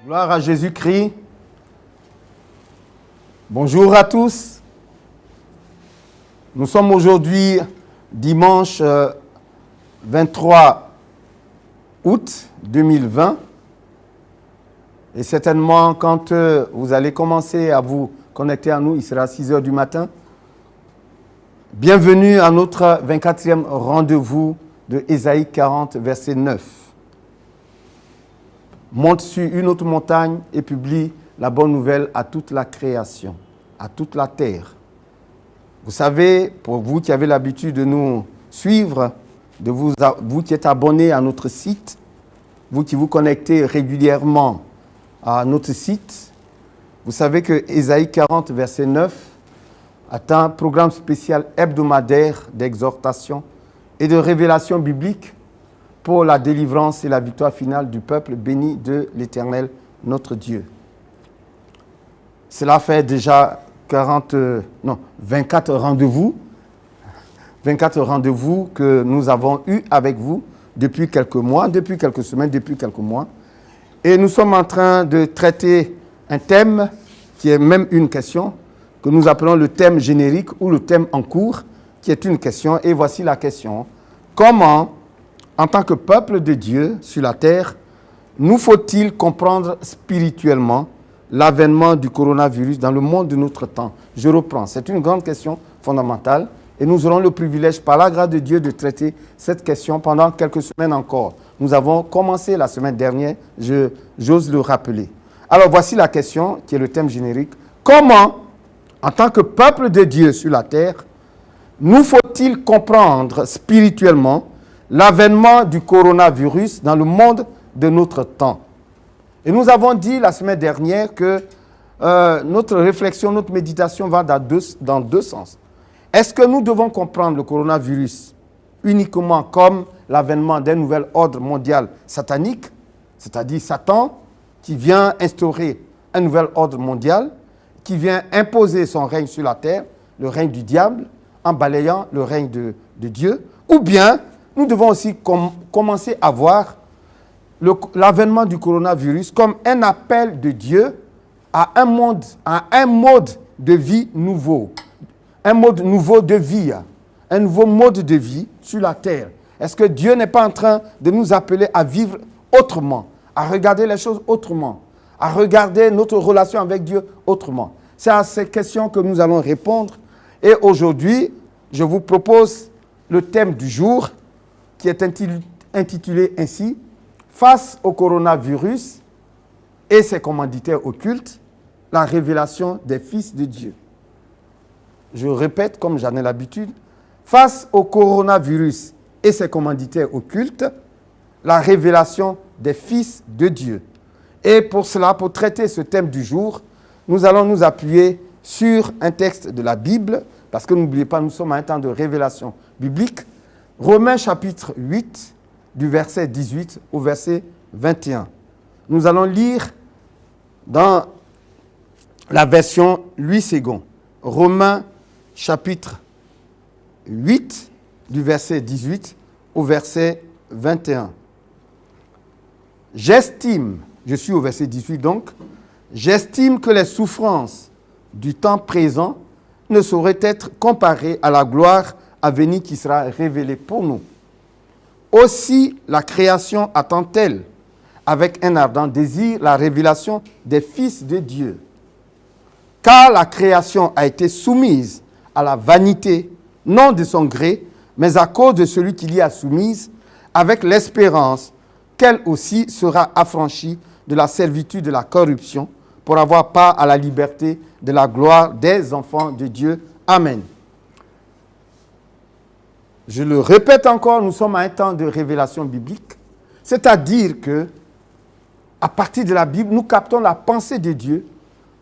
Gloire à Jésus-Christ. Bonjour à tous. Nous sommes aujourd'hui dimanche 23 août 2020. Et certainement, quand vous allez commencer à vous connecter à nous, il sera 6 heures du matin. Bienvenue à notre 24e rendez-vous de Ésaïe 40, verset 9. Monte sur une autre montagne et publie la bonne nouvelle à toute la création, à toute la terre. Vous savez, pour vous qui avez l'habitude de nous suivre, vous qui êtes abonnés à notre site, vous qui vous connectez régulièrement à notre site, vous savez que Ésaïe 40, verset 9, est un programme spécial hebdomadaire d'exhortation et de révélation biblique pour la délivrance et la victoire finale du peuple béni de l'Éternel, notre Dieu. Cela fait déjà 24 rendez-vous que nous avons eus avec vous depuis quelques mois, depuis quelques semaines, depuis quelques mois. Et nous sommes en train de traiter un thème qui est même une question, que nous appelons le thème générique ou le thème en cours, qui est une question. Et voici la question. Comment, en tant que peuple de Dieu sur la terre, nous faut-il comprendre spirituellement l'avènement du coronavirus dans le monde de notre temps? Je reprends. C'est une grande question fondamentale et nous aurons le privilège, par la grâce de Dieu, de traiter cette question pendant quelques semaines encore. Nous avons commencé la semaine dernière, j'ose le rappeler. Alors voici la question qui est le thème générique. Comment, en tant que peuple de Dieu sur la terre, nous faut-il comprendre spirituellement l'avènement du coronavirus dans le monde de notre temps? Et nous avons dit la semaine dernière que notre réflexion, notre méditation va dans deux sens. Est-ce que nous devons comprendre le coronavirus uniquement comme l'avènement d'un nouvel ordre mondial satanique, c'est-à-dire Satan, qui vient instaurer un nouvel ordre mondial, qui vient imposer son règne sur la terre, le règne du diable, en balayant le règne de Dieu, ou bien nous devons aussi commencer à voir l'avènement du coronavirus comme un appel de Dieu à un mode de vie nouveau, un mode nouveau de vie, un nouveau mode de vie sur la terre. Est-ce que Dieu n'est pas en train de nous appeler à vivre autrement, à regarder les choses autrement, à regarder notre relation avec Dieu autrement? C'est à ces questions que nous allons répondre. Et aujourd'hui, je vous propose le thème du jour qui est intitulé ainsi « Face au coronavirus et ses commanditaires occultes, la révélation des fils de Dieu ». Je répète comme j'en ai l'habitude. Face au coronavirus et ses commanditaires occultes, la révélation des fils de Dieu. Et pour cela, pour traiter ce thème du jour, nous allons nous appuyer sur un texte de la Bible, parce que n'oubliez pas, nous sommes à un temps de révélation biblique. Romains chapitre 8, du verset 18 au verset 21. Nous allons lire dans la version Louis II. Romains chapitre 8, du verset 18 au verset 21. Je suis au verset 18 donc, j'estime que les souffrances du temps présent ne sauraient être comparées à la gloire à venir qui sera révélée pour nous. Aussi la création attend-elle avec un ardent désir la révélation des fils de Dieu. Car la création a été soumise à la vanité, non de son gré, mais à cause de celui qui l'y a soumise, avec l'espérance qu'elle aussi sera affranchie de la servitude de la corruption pour avoir part à la liberté de la gloire des enfants de Dieu. Amen. Je le répète encore, nous sommes à un temps de révélation biblique, c'est-à-dire que à partir de la Bible, nous captons la pensée de Dieu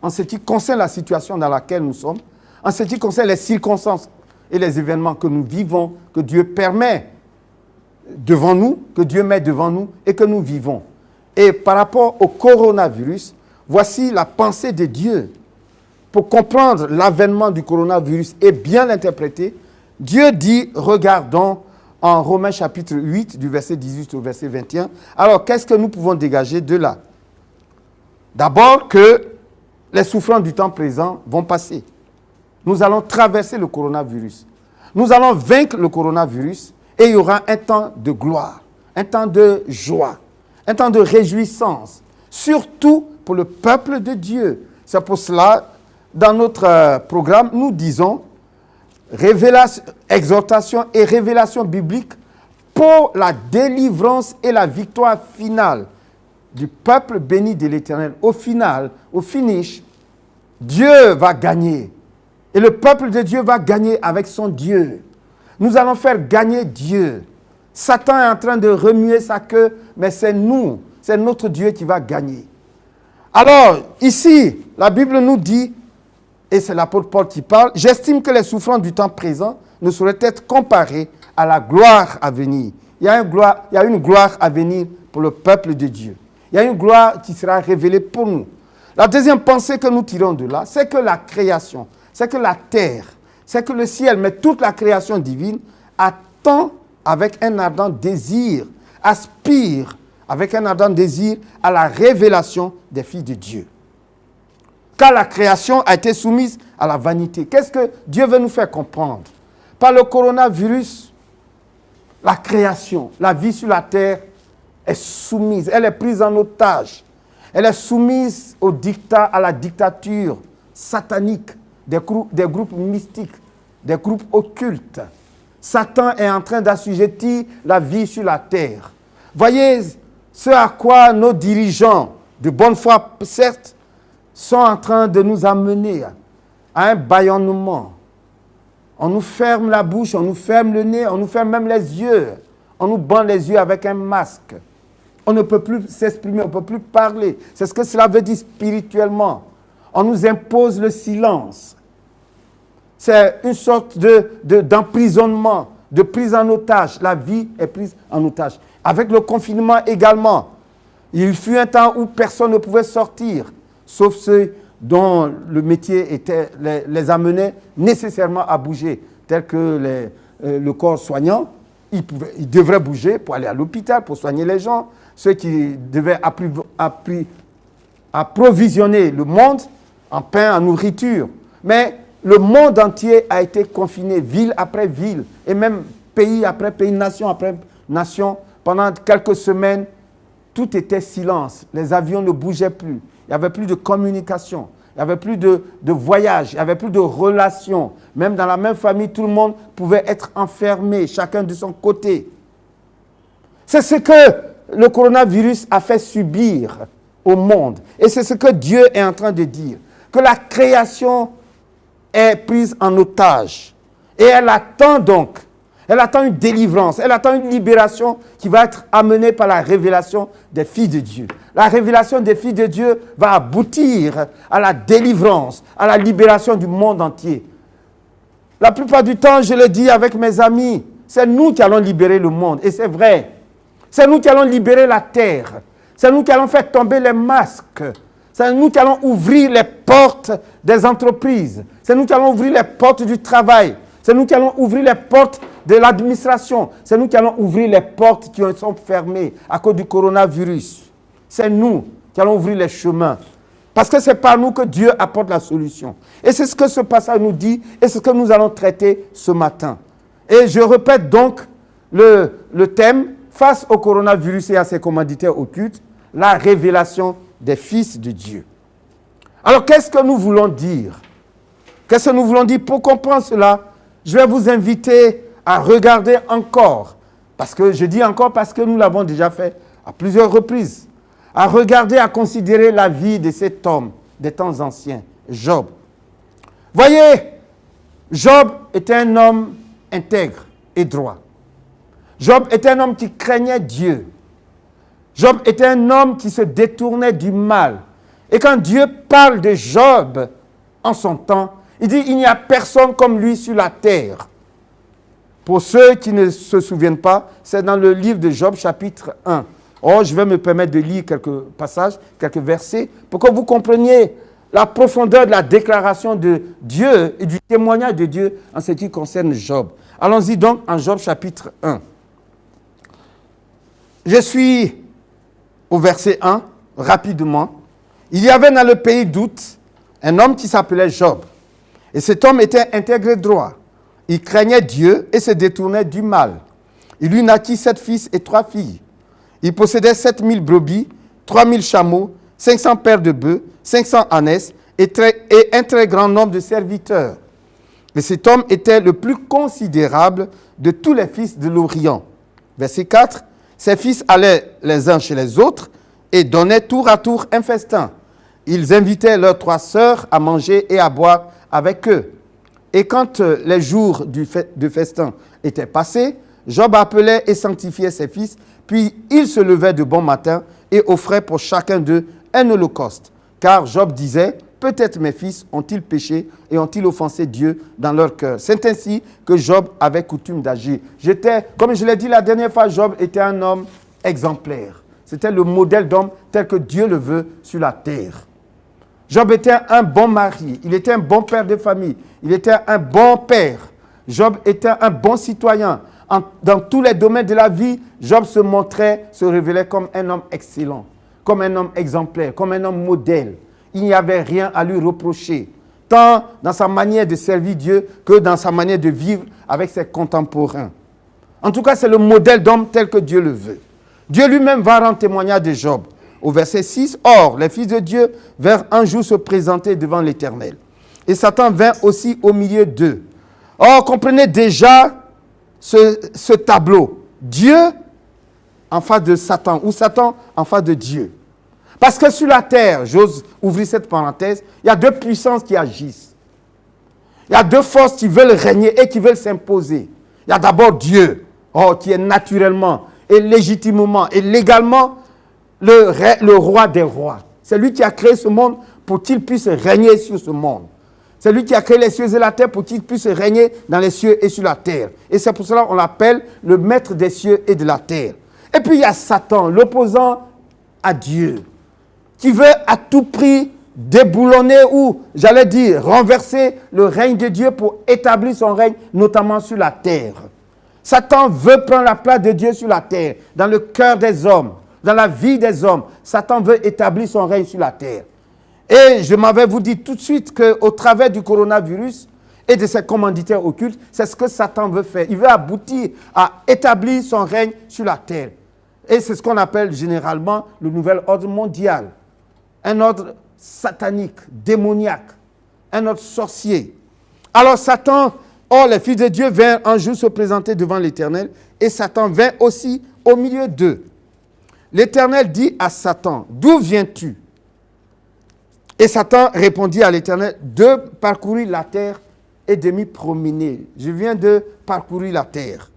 en ce qui concerne la situation dans laquelle nous sommes, en ce qui concerne les circonstances et les événements que nous vivons, que Dieu permet devant nous, que Dieu met devant nous et que nous vivons. Et par rapport au coronavirus, voici la pensée de Dieu. Pour comprendre l'avènement du coronavirus et bien l'interpréter, Dieu dit, regardons en Romains chapitre 8, du verset 18 au verset 21. Alors, qu'est-ce que nous pouvons dégager de là? D'abord que les souffrances du temps présent vont passer. Nous allons traverser le coronavirus. Nous allons vaincre le coronavirus et il y aura un temps de gloire, un temps de joie, un temps de réjouissance, surtout pour le peuple de Dieu. C'est pour cela, dans notre programme, nous disons révélation, exhortation et révélation biblique pour la délivrance et la victoire finale du peuple béni de l'Éternel. Au final, au finish, Dieu va gagner. Et le peuple de Dieu va gagner avec son Dieu. Nous allons faire gagner Dieu. Satan est en train de remuer sa queue, mais c'est nous, c'est notre Dieu qui va gagner. Alors, ici, la Bible nous dit, et c'est l'apôtre Paul qui parle, « J'estime que les souffrances du temps présent ne sauraient être comparées à la gloire à venir. » Il y a une gloire à venir pour le peuple de Dieu. Il y a une gloire qui sera révélée pour nous. La deuxième pensée que nous tirons de là, c'est que la création, c'est que la terre, c'est que le ciel, mais toute la création divine attend avec un ardent désir, aspire avec un ardent désir à la révélation des filles de Dieu. Car la création a été soumise à la vanité. Qu'est-ce que Dieu veut nous faire comprendre? Par le coronavirus, la création, la vie sur la terre est soumise, elle est prise en otage. Elle est soumise au dictat, à la dictature satanique des groupes mystiques, des groupes occultes. Satan est en train d'assujettir la vie sur la terre. Voyez ce à quoi nos dirigeants, de bonne foi certes, sont en train de nous amener à un bâillonnement. On nous ferme la bouche, on nous ferme le nez, on nous ferme même les yeux. On nous bande les yeux avec un masque. On ne peut plus s'exprimer, on ne peut plus parler. C'est ce que cela veut dire spirituellement. On nous impose le silence. C'est une sorte d'emprisonnement, de prise en otage. La vie est prise en otage. Avec le confinement également, il fut un temps où personne ne pouvait sortir, sauf ceux dont le métier les amenait nécessairement à bouger, tel que le corps soignant. Ils devraient bouger pour aller à l'hôpital, pour soigner les gens. Ceux qui devaient approvisionner le monde en pain, en nourriture. Mais le monde entier a été confiné, ville après ville, et même pays après pays, nation après nation. Pendant quelques semaines, tout était silence. Les avions ne bougeaient plus. Il n'y avait plus de communication. Il n'y avait plus de voyage. Il n'y avait plus de relations. Même dans la même famille, tout le monde pouvait être enfermé, chacun de son côté. C'est ce que le coronavirus a fait subir au monde. Et c'est ce que Dieu est en train de dire. Que la création est prise en otage. Et elle attend donc, elle attend une délivrance, elle attend une libération qui va être amenée par la révélation des filles de Dieu. La révélation des filles de Dieu va aboutir à la délivrance, à la libération du monde entier. La plupart du temps, je le dis avec mes amis, c'est nous qui allons libérer le monde. Et c'est vrai. C'est nous qui allons libérer la terre. C'est nous qui allons faire tomber les masques. C'est nous qui allons ouvrir les portes des entreprises. C'est nous qui allons ouvrir les portes du travail. C'est nous qui allons ouvrir les portes de l'administration. C'est nous qui allons ouvrir les portes qui sont fermées à cause du coronavirus. C'est nous qui allons ouvrir les chemins. Parce que c'est par nous que Dieu apporte la solution. Et c'est ce que ce passage nous dit et c'est ce que nous allons traiter ce matin. Et je répète donc le thème, face au coronavirus et à ses commanditaires occultes, la révélation des fils de Dieu. Alors, qu'est-ce que nous voulons dire? Qu'est-ce que nous voulons dire? Pour comprendre cela, je vais vous inviter à regarder encore, parce que je dis encore parce que nous l'avons déjà fait à plusieurs reprises, à regarder, à considérer la vie de cet homme des temps anciens, Job. Voyez, Job était un homme intègre et droit. Job était un homme qui craignait Dieu. Job était un homme qui se détournait du mal. Et quand Dieu parle de Job en son temps, il dit, il n'y a personne comme lui sur la terre. Pour ceux qui ne se souviennent pas, c'est dans le livre de Job, chapitre 1. Oh, je vais me permettre de lire quelques passages, quelques versets, pour que vous compreniez la profondeur de la déclaration de Dieu et du témoignage de Dieu en ce qui concerne Job. Allons-y donc en Job, chapitre 1. Je suis au verset 1, rapidement. Il y avait dans le pays d'Out un homme qui s'appelait Job. Et cet homme était intègre et droit. Il craignait Dieu et se détournait du mal. Il lui naquit 7 fils et 3 filles. Il possédait 7000 brebis, 3000 chameaux, 500 paires de bœufs, 500 ânesses et un très grand nombre de serviteurs. Et cet homme était le plus considérable de tous les fils de l'Orient. Verset 4. Ses fils allaient les uns chez les autres et donnaient tour à tour un festin. Ils invitaient leurs 3 sœurs à manger et à boire avec eux. Et quand les jours de festin étaient passés, Job appelait et sanctifiait ses fils, puis il se levait de bon matin et offrait pour chacun d'eux un holocauste. Car Job disait, peut-être mes fils ont-ils péché et ont-ils offensé Dieu dans leur cœur. C'est ainsi que Job avait coutume d'agir. Comme je l'ai dit la dernière fois, Job était un homme exemplaire. C'était le modèle d'homme tel que Dieu le veut sur la terre. Job était un bon mari, il était un bon père de famille, il était un bon père. Job était un bon citoyen. Dans tous les domaines de la vie, Job se révélait comme un homme excellent, comme un homme exemplaire, comme un homme modèle. Il n'y avait rien à lui reprocher, tant dans sa manière de servir Dieu que dans sa manière de vivre avec ses contemporains. En tout cas, c'est le modèle d'homme tel que Dieu le veut. Dieu lui-même va rendre témoignage de Job. Au verset 6, « Or, les fils de Dieu vinrent un jour se présenter devant l'Éternel. Et Satan vint aussi au milieu d'eux. Or, comprenez déjà ce tableau. Dieu en face de Satan, ou Satan en face de Dieu. Parce que sur la terre, j'ose ouvrir cette parenthèse, il y a 2 puissances qui agissent. Il y a 2 forces qui veulent régner et qui veulent s'imposer. Il y a d'abord Dieu, qui est naturellement et légitimement et légalement le roi des rois. C'est lui qui a créé ce monde pour qu'il puisse régner sur ce monde. C'est lui qui a créé les cieux et la terre pour qu'il puisse régner dans les cieux et sur la terre. Et c'est pour cela qu'on l'appelle le maître des cieux et de la terre. Et puis il y a Satan, l'opposant à Dieu, qui veut à tout prix déboulonner ou, j'allais dire, renverser le règne de Dieu pour établir son règne, notamment sur la terre. Satan veut prendre la place de Dieu sur la terre, dans le cœur des hommes, dans la vie des hommes. Satan veut établir son règne sur la terre. Et je m'avais vous dit tout de suite qu'au travers du coronavirus et de ses commanditaires occultes, c'est ce que Satan veut faire. Il veut aboutir à établir son règne sur la terre. Et c'est ce qu'on appelle généralement le nouvel ordre mondial. Un ordre satanique, démoniaque, un ordre sorcier. Alors Satan, les fils de Dieu vinrent un jour se présenter devant l'Éternel et Satan vint aussi au milieu d'eux. L'Éternel dit à Satan, « D'où viens-tu » Et Satan répondit à l'Éternel, « De parcourir la terre et de m'y promener. Je viens de parcourir la terre. »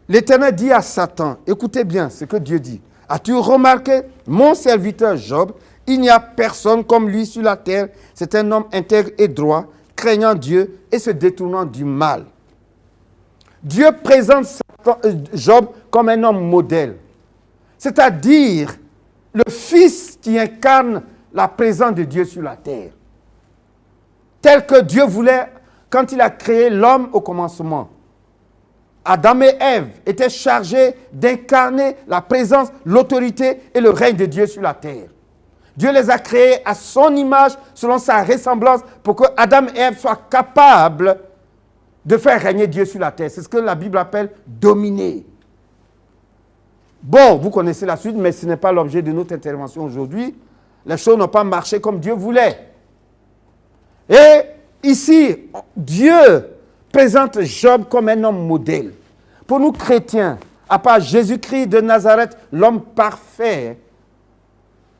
L'Éternel dit à Satan, écoutez bien ce que Dieu dit. « As-tu remarqué mon serviteur Job? Il n'y a personne comme lui sur la terre. C'est un homme intègre et droit, craignant Dieu et se détournant du mal. » Dieu présente Job comme un homme modèle. C'est-à-dire le fils qui incarne la présence de Dieu sur la terre. Tel que Dieu voulait quand il a créé l'homme au commencement. Adam et Ève étaient chargés d'incarner la présence, l'autorité et le règne de Dieu sur la terre. Dieu les a créés à son image, selon sa ressemblance, pour que Adam et Ève soient capables de faire régner Dieu sur la terre. C'est ce que la Bible appelle dominer. Bon, vous connaissez la suite, mais ce n'est pas l'objet de notre intervention aujourd'hui. Les choses n'ont pas marché comme Dieu voulait. Et ici, Dieu présente Job comme un homme modèle. Pour nous chrétiens, à part Jésus-Christ de Nazareth, l'homme parfait,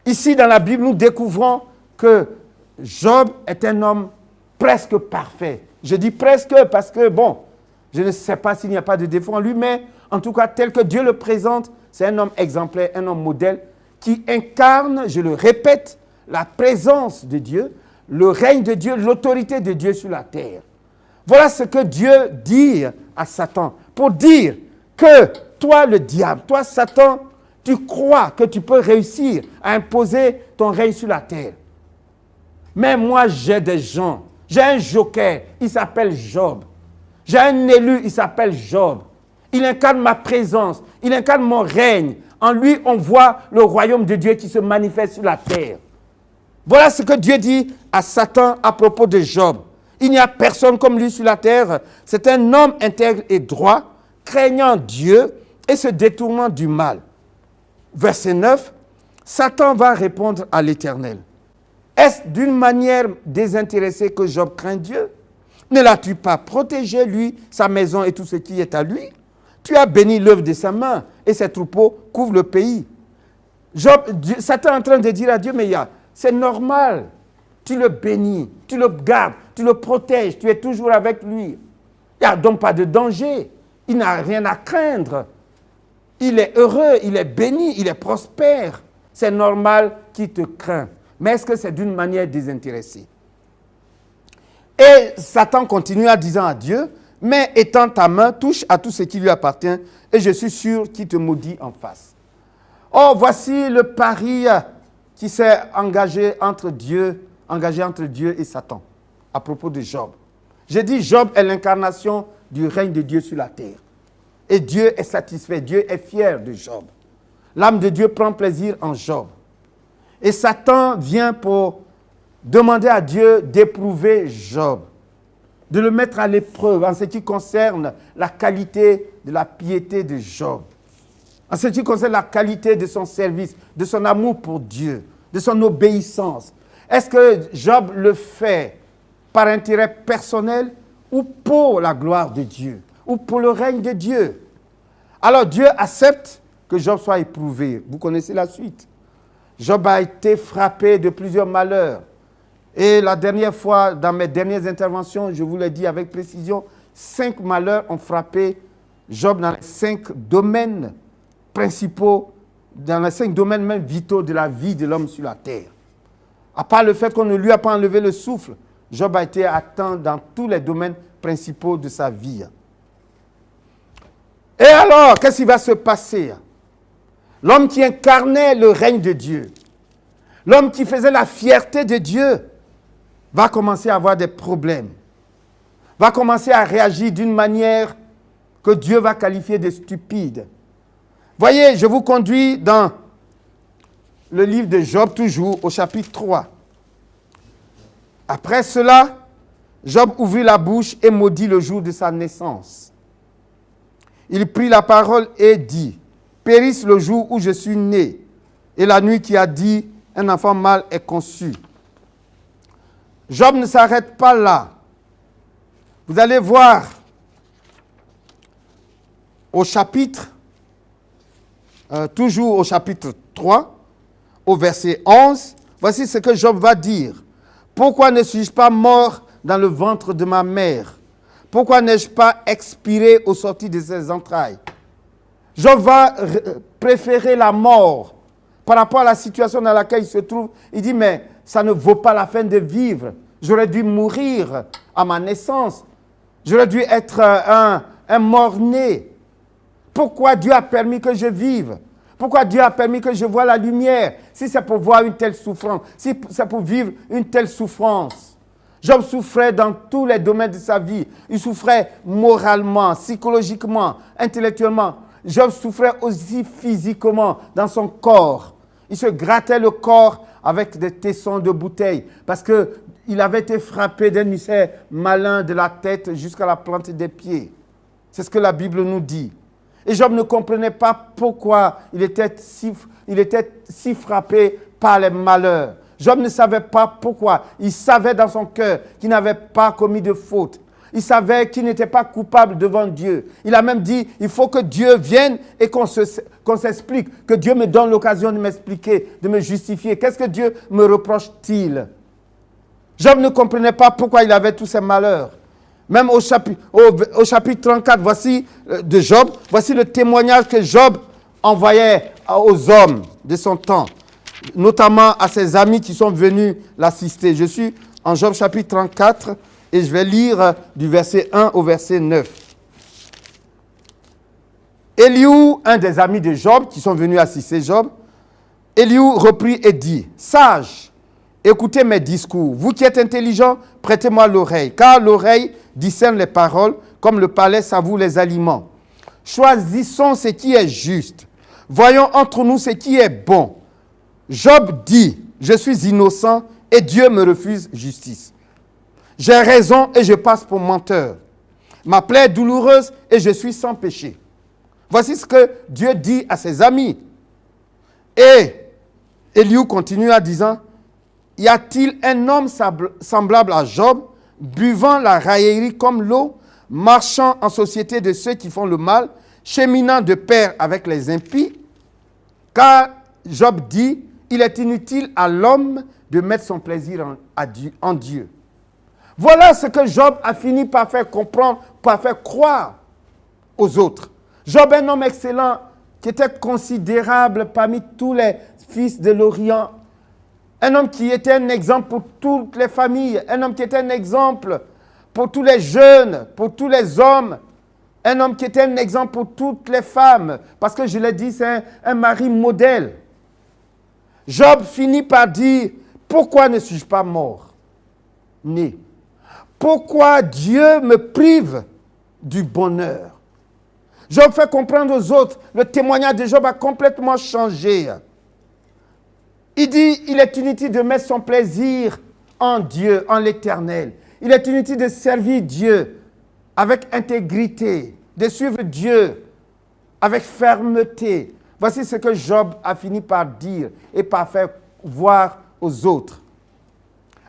ici dans la Bible, nous découvrons que Job est un homme presque parfait. Je dis presque parce que, bon, je ne sais pas s'il n'y a pas de défaut en lui, mais en tout cas, tel que Dieu le présente, c'est un homme exemplaire, un homme modèle, qui incarne, je le répète, la présence de Dieu, le règne de Dieu, l'autorité de Dieu sur la terre. Voilà ce que Dieu dit à Satan, pour dire que toi, le diable, toi, Satan, tu crois que tu peux réussir à imposer ton règne sur la terre. Mais moi, j'ai des gens, j'ai un joker, il s'appelle Job. J'ai un élu, il s'appelle Job. Il incarne ma présence, il incarne mon règne. En lui, on voit le royaume de Dieu qui se manifeste sur la terre. Voilà ce que Dieu dit à Satan à propos de Job. Il n'y a personne comme lui sur la terre. C'est un homme intègre et droit, craignant Dieu et se détournant du mal. Verset 9, Satan va répondre à l'Éternel. Est-ce d'une manière désintéressée que Job craint Dieu? Ne l'as-tu pas protégé, lui, sa maison et tout ce qui est à lui? Tu as béni l'œuvre de sa main et ses troupeaux couvrent le pays. Satan est en train de dire à Dieu, mais c'est normal. Tu le bénis, tu le gardes, tu le protèges, tu es toujours avec lui. Il n'y a donc pas de danger. Il n'a rien à craindre. Il est heureux, il est béni, il est prospère. C'est normal qu'il te craint. Mais est-ce que c'est d'une manière désintéressée? Et Satan continue en disant à Dieu, mais étends ta main, touche à tout ce qui lui appartient, et je suis sûr qu'il te maudit en face. Oh, voici le pari qui s'est engagé entre Dieu et Satan, à propos de Job. J'ai dit, Job est l'incarnation du règne de Dieu sur la terre. Et Dieu est satisfait, Dieu est fier de Job. L'âme de Dieu prend plaisir en Job. Et Satan vient pour demander à Dieu d'éprouver Job, de le mettre à l'épreuve en ce qui concerne la qualité de la piété de Job, en ce qui concerne la qualité de son service, de son amour pour Dieu, de son obéissance. Est-ce que Job le fait par intérêt personnel ou pour la gloire de Dieu, ou pour le règne de Dieu? Alors Dieu accepte que Job soit éprouvé. Vous connaissez la suite. Job a été frappé de plusieurs malheurs. Et la dernière fois, dans mes dernières interventions, je vous l'ai dit avec précision, 5 malheurs ont frappé Job dans les 5 domaines principaux, dans les 5 domaines même vitaux de la vie de l'homme sur la terre. À part le fait qu'on ne lui a pas enlevé le souffle, Job a été atteint dans tous les domaines principaux de sa vie. Et alors, qu'est-ce qui va se passer? L'homme qui incarnait le règne de Dieu, l'homme qui faisait la fierté de Dieu, va commencer à avoir des problèmes, va commencer à réagir d'une manière que Dieu va qualifier de stupide. Voyez, je vous conduis dans le livre de Job, toujours au chapitre 3. Après cela, Job ouvrit la bouche et maudit le jour de sa naissance. Il prit la parole et dit, « Périsse le jour où je suis né, et la nuit qui a dit, un enfant mâle est conçu. » Job ne s'arrête pas là. Vous allez voir au chapitre, toujours au chapitre 3, au verset 11, voici ce que Job va dire. « Pourquoi ne suis-je pas mort dans le ventre de ma mère? Pourquoi n'ai-je pas expiré au sortir de ses entrailles? » Job va préférer la mort par rapport à la situation dans laquelle il se trouve. Il dit, mais ça ne vaut pas la peine de vivre. J'aurais dû mourir à ma naissance. J'aurais dû être un mort-né. Pourquoi Dieu a permis que je vive? Pourquoi Dieu a permis que je voie la lumière? Si c'est pour voir une telle souffrance, si c'est pour vivre une telle souffrance. Job souffrait dans tous les domaines de sa vie. Il souffrait moralement, psychologiquement, intellectuellement. Job souffrait aussi physiquement dans son corps. Il se grattait le corps avec des tessons de bouteille parce qu'il avait été frappé d'un ulcère malin de la tête jusqu'à la plante des pieds. C'est ce que la Bible nous dit. Et Job ne comprenait pas pourquoi il était si frappé par les malheurs. Job ne savait pas pourquoi. Il savait dans son cœur qu'il n'avait pas commis de faute. Il savait qu'il n'était pas coupable devant Dieu. Il a même dit, il faut que Dieu vienne et qu'on s'explique, que Dieu me donne l'occasion de m'expliquer, de me justifier. Qu'est-ce que Dieu me reproche-t-il? Job ne comprenait pas pourquoi il avait tous ces malheurs. Même au chapitre 34, voici de Job, voici le témoignage que Job envoyait aux hommes de son temps, notamment à ses amis qui sont venus l'assister. Je suis en Job chapitre 34 et je vais lire du verset 1 au verset 9. Elihu, un des amis de Job qui sont venus assister Job, Elihu reprit et dit, « Sage, écoutez mes discours. Vous qui êtes intelligents, prêtez-moi l'oreille, car l'oreille discerne les paroles comme le palais savoure les aliments. Choisissons ce qui est juste. Voyons entre nous ce qui est bon. Job dit, je suis innocent et Dieu me refuse justice. J'ai raison et je passe pour menteur. Ma plaie est douloureuse et je suis sans péché. Voici ce que Dieu dit à ses amis. Et Élihu continue en disant, y a-t-il un homme semblable à Job, buvant la raillerie comme l'eau, marchant en société de ceux qui font le mal, cheminant de pair avec les impies? Car Job dit, il est inutile à l'homme de mettre son plaisir en Dieu. Voilà ce que Job a fini par faire comprendre, par faire croire aux autres. Job est un homme excellent qui était considérable parmi tous les fils de l'Orient. Un homme qui était un exemple pour toutes les familles. Un homme qui était un exemple pour tous les jeunes, pour tous les hommes. Un homme qui était un exemple pour toutes les femmes. Parce que je l'ai dit, c'est un mari modèle. Job finit par dire, pourquoi ne suis-je pas mort, né? Pourquoi Dieu me prive du bonheur? Job fait comprendre aux autres, le témoignage de Job a complètement changé. Il dit, il est inutile de mettre son plaisir en Dieu, en l'Éternel. Il est inutile de servir Dieu avec intégrité, de suivre Dieu avec fermeté. Voici ce que Job a fini par dire et par faire voir aux autres.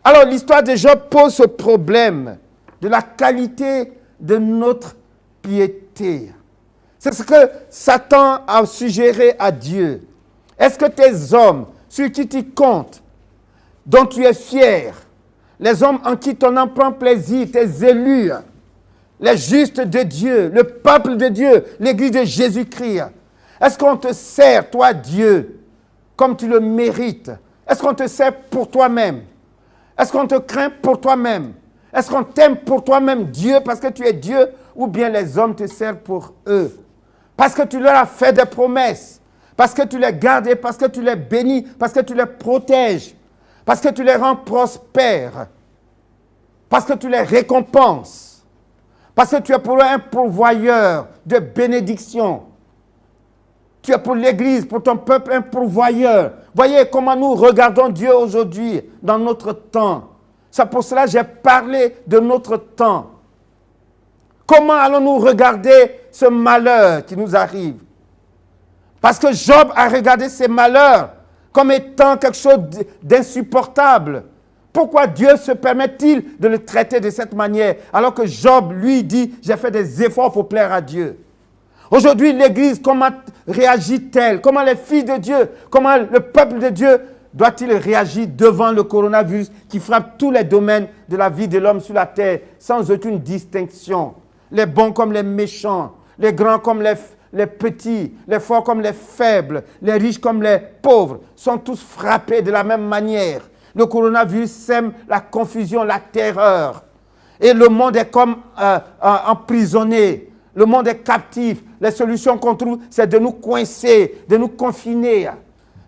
Alors, l'histoire de Job pose ce problème de la qualité de notre piété. C'est ce que Satan a suggéré à Dieu. Est-ce que tes hommes, sur qui tu comptes, dont tu es fier, les hommes en qui ton âme prend plaisir, tes élus, les justes de Dieu, le peuple de Dieu, l'église de Jésus-Christ, est-ce qu'on te sert, toi Dieu, comme tu le mérites? Est-ce qu'on te sert pour toi-même? Est-ce qu'on te craint pour toi-même? Est-ce qu'on t'aime pour toi-même, Dieu, parce que tu es Dieu, ou bien les hommes te servent pour eux? Parce que tu leur as fait des promesses, parce que tu les gardes, et parce que tu les bénis, parce que tu les protèges, parce que tu les rends prospères, parce que tu les récompenses, parce que tu es pour eux un pourvoyeur de bénédiction. Tu es pour l'Église, pour ton peuple, un pourvoyeur. Voyez comment nous regardons Dieu aujourd'hui, dans notre temps. C'est pour cela que j'ai parlé de notre temps. Comment allons-nous regarder ce malheur qui nous arrive? Parce que Job a regardé ces malheurs comme étant quelque chose d'insupportable. Pourquoi Dieu se permet-il de le traiter de cette manière, alors que Job, lui, dit, j'ai fait des efforts pour plaire à Dieu? Aujourd'hui, l'Église, comment réagit-elle? Comment les filles de Dieu, comment le peuple de Dieu doit-il réagir devant le coronavirus qui frappe tous les domaines de la vie de l'homme sur la terre, sans aucune distinction? Les bons comme les méchants, les grands comme les petits, les forts comme les faibles, les riches comme les pauvres, sont tous frappés de la même manière. Le coronavirus sème la confusion, la terreur. Et le monde est comme emprisonné. Le monde est captif. Les solutions qu'on trouve, c'est de nous coincer, de nous confiner,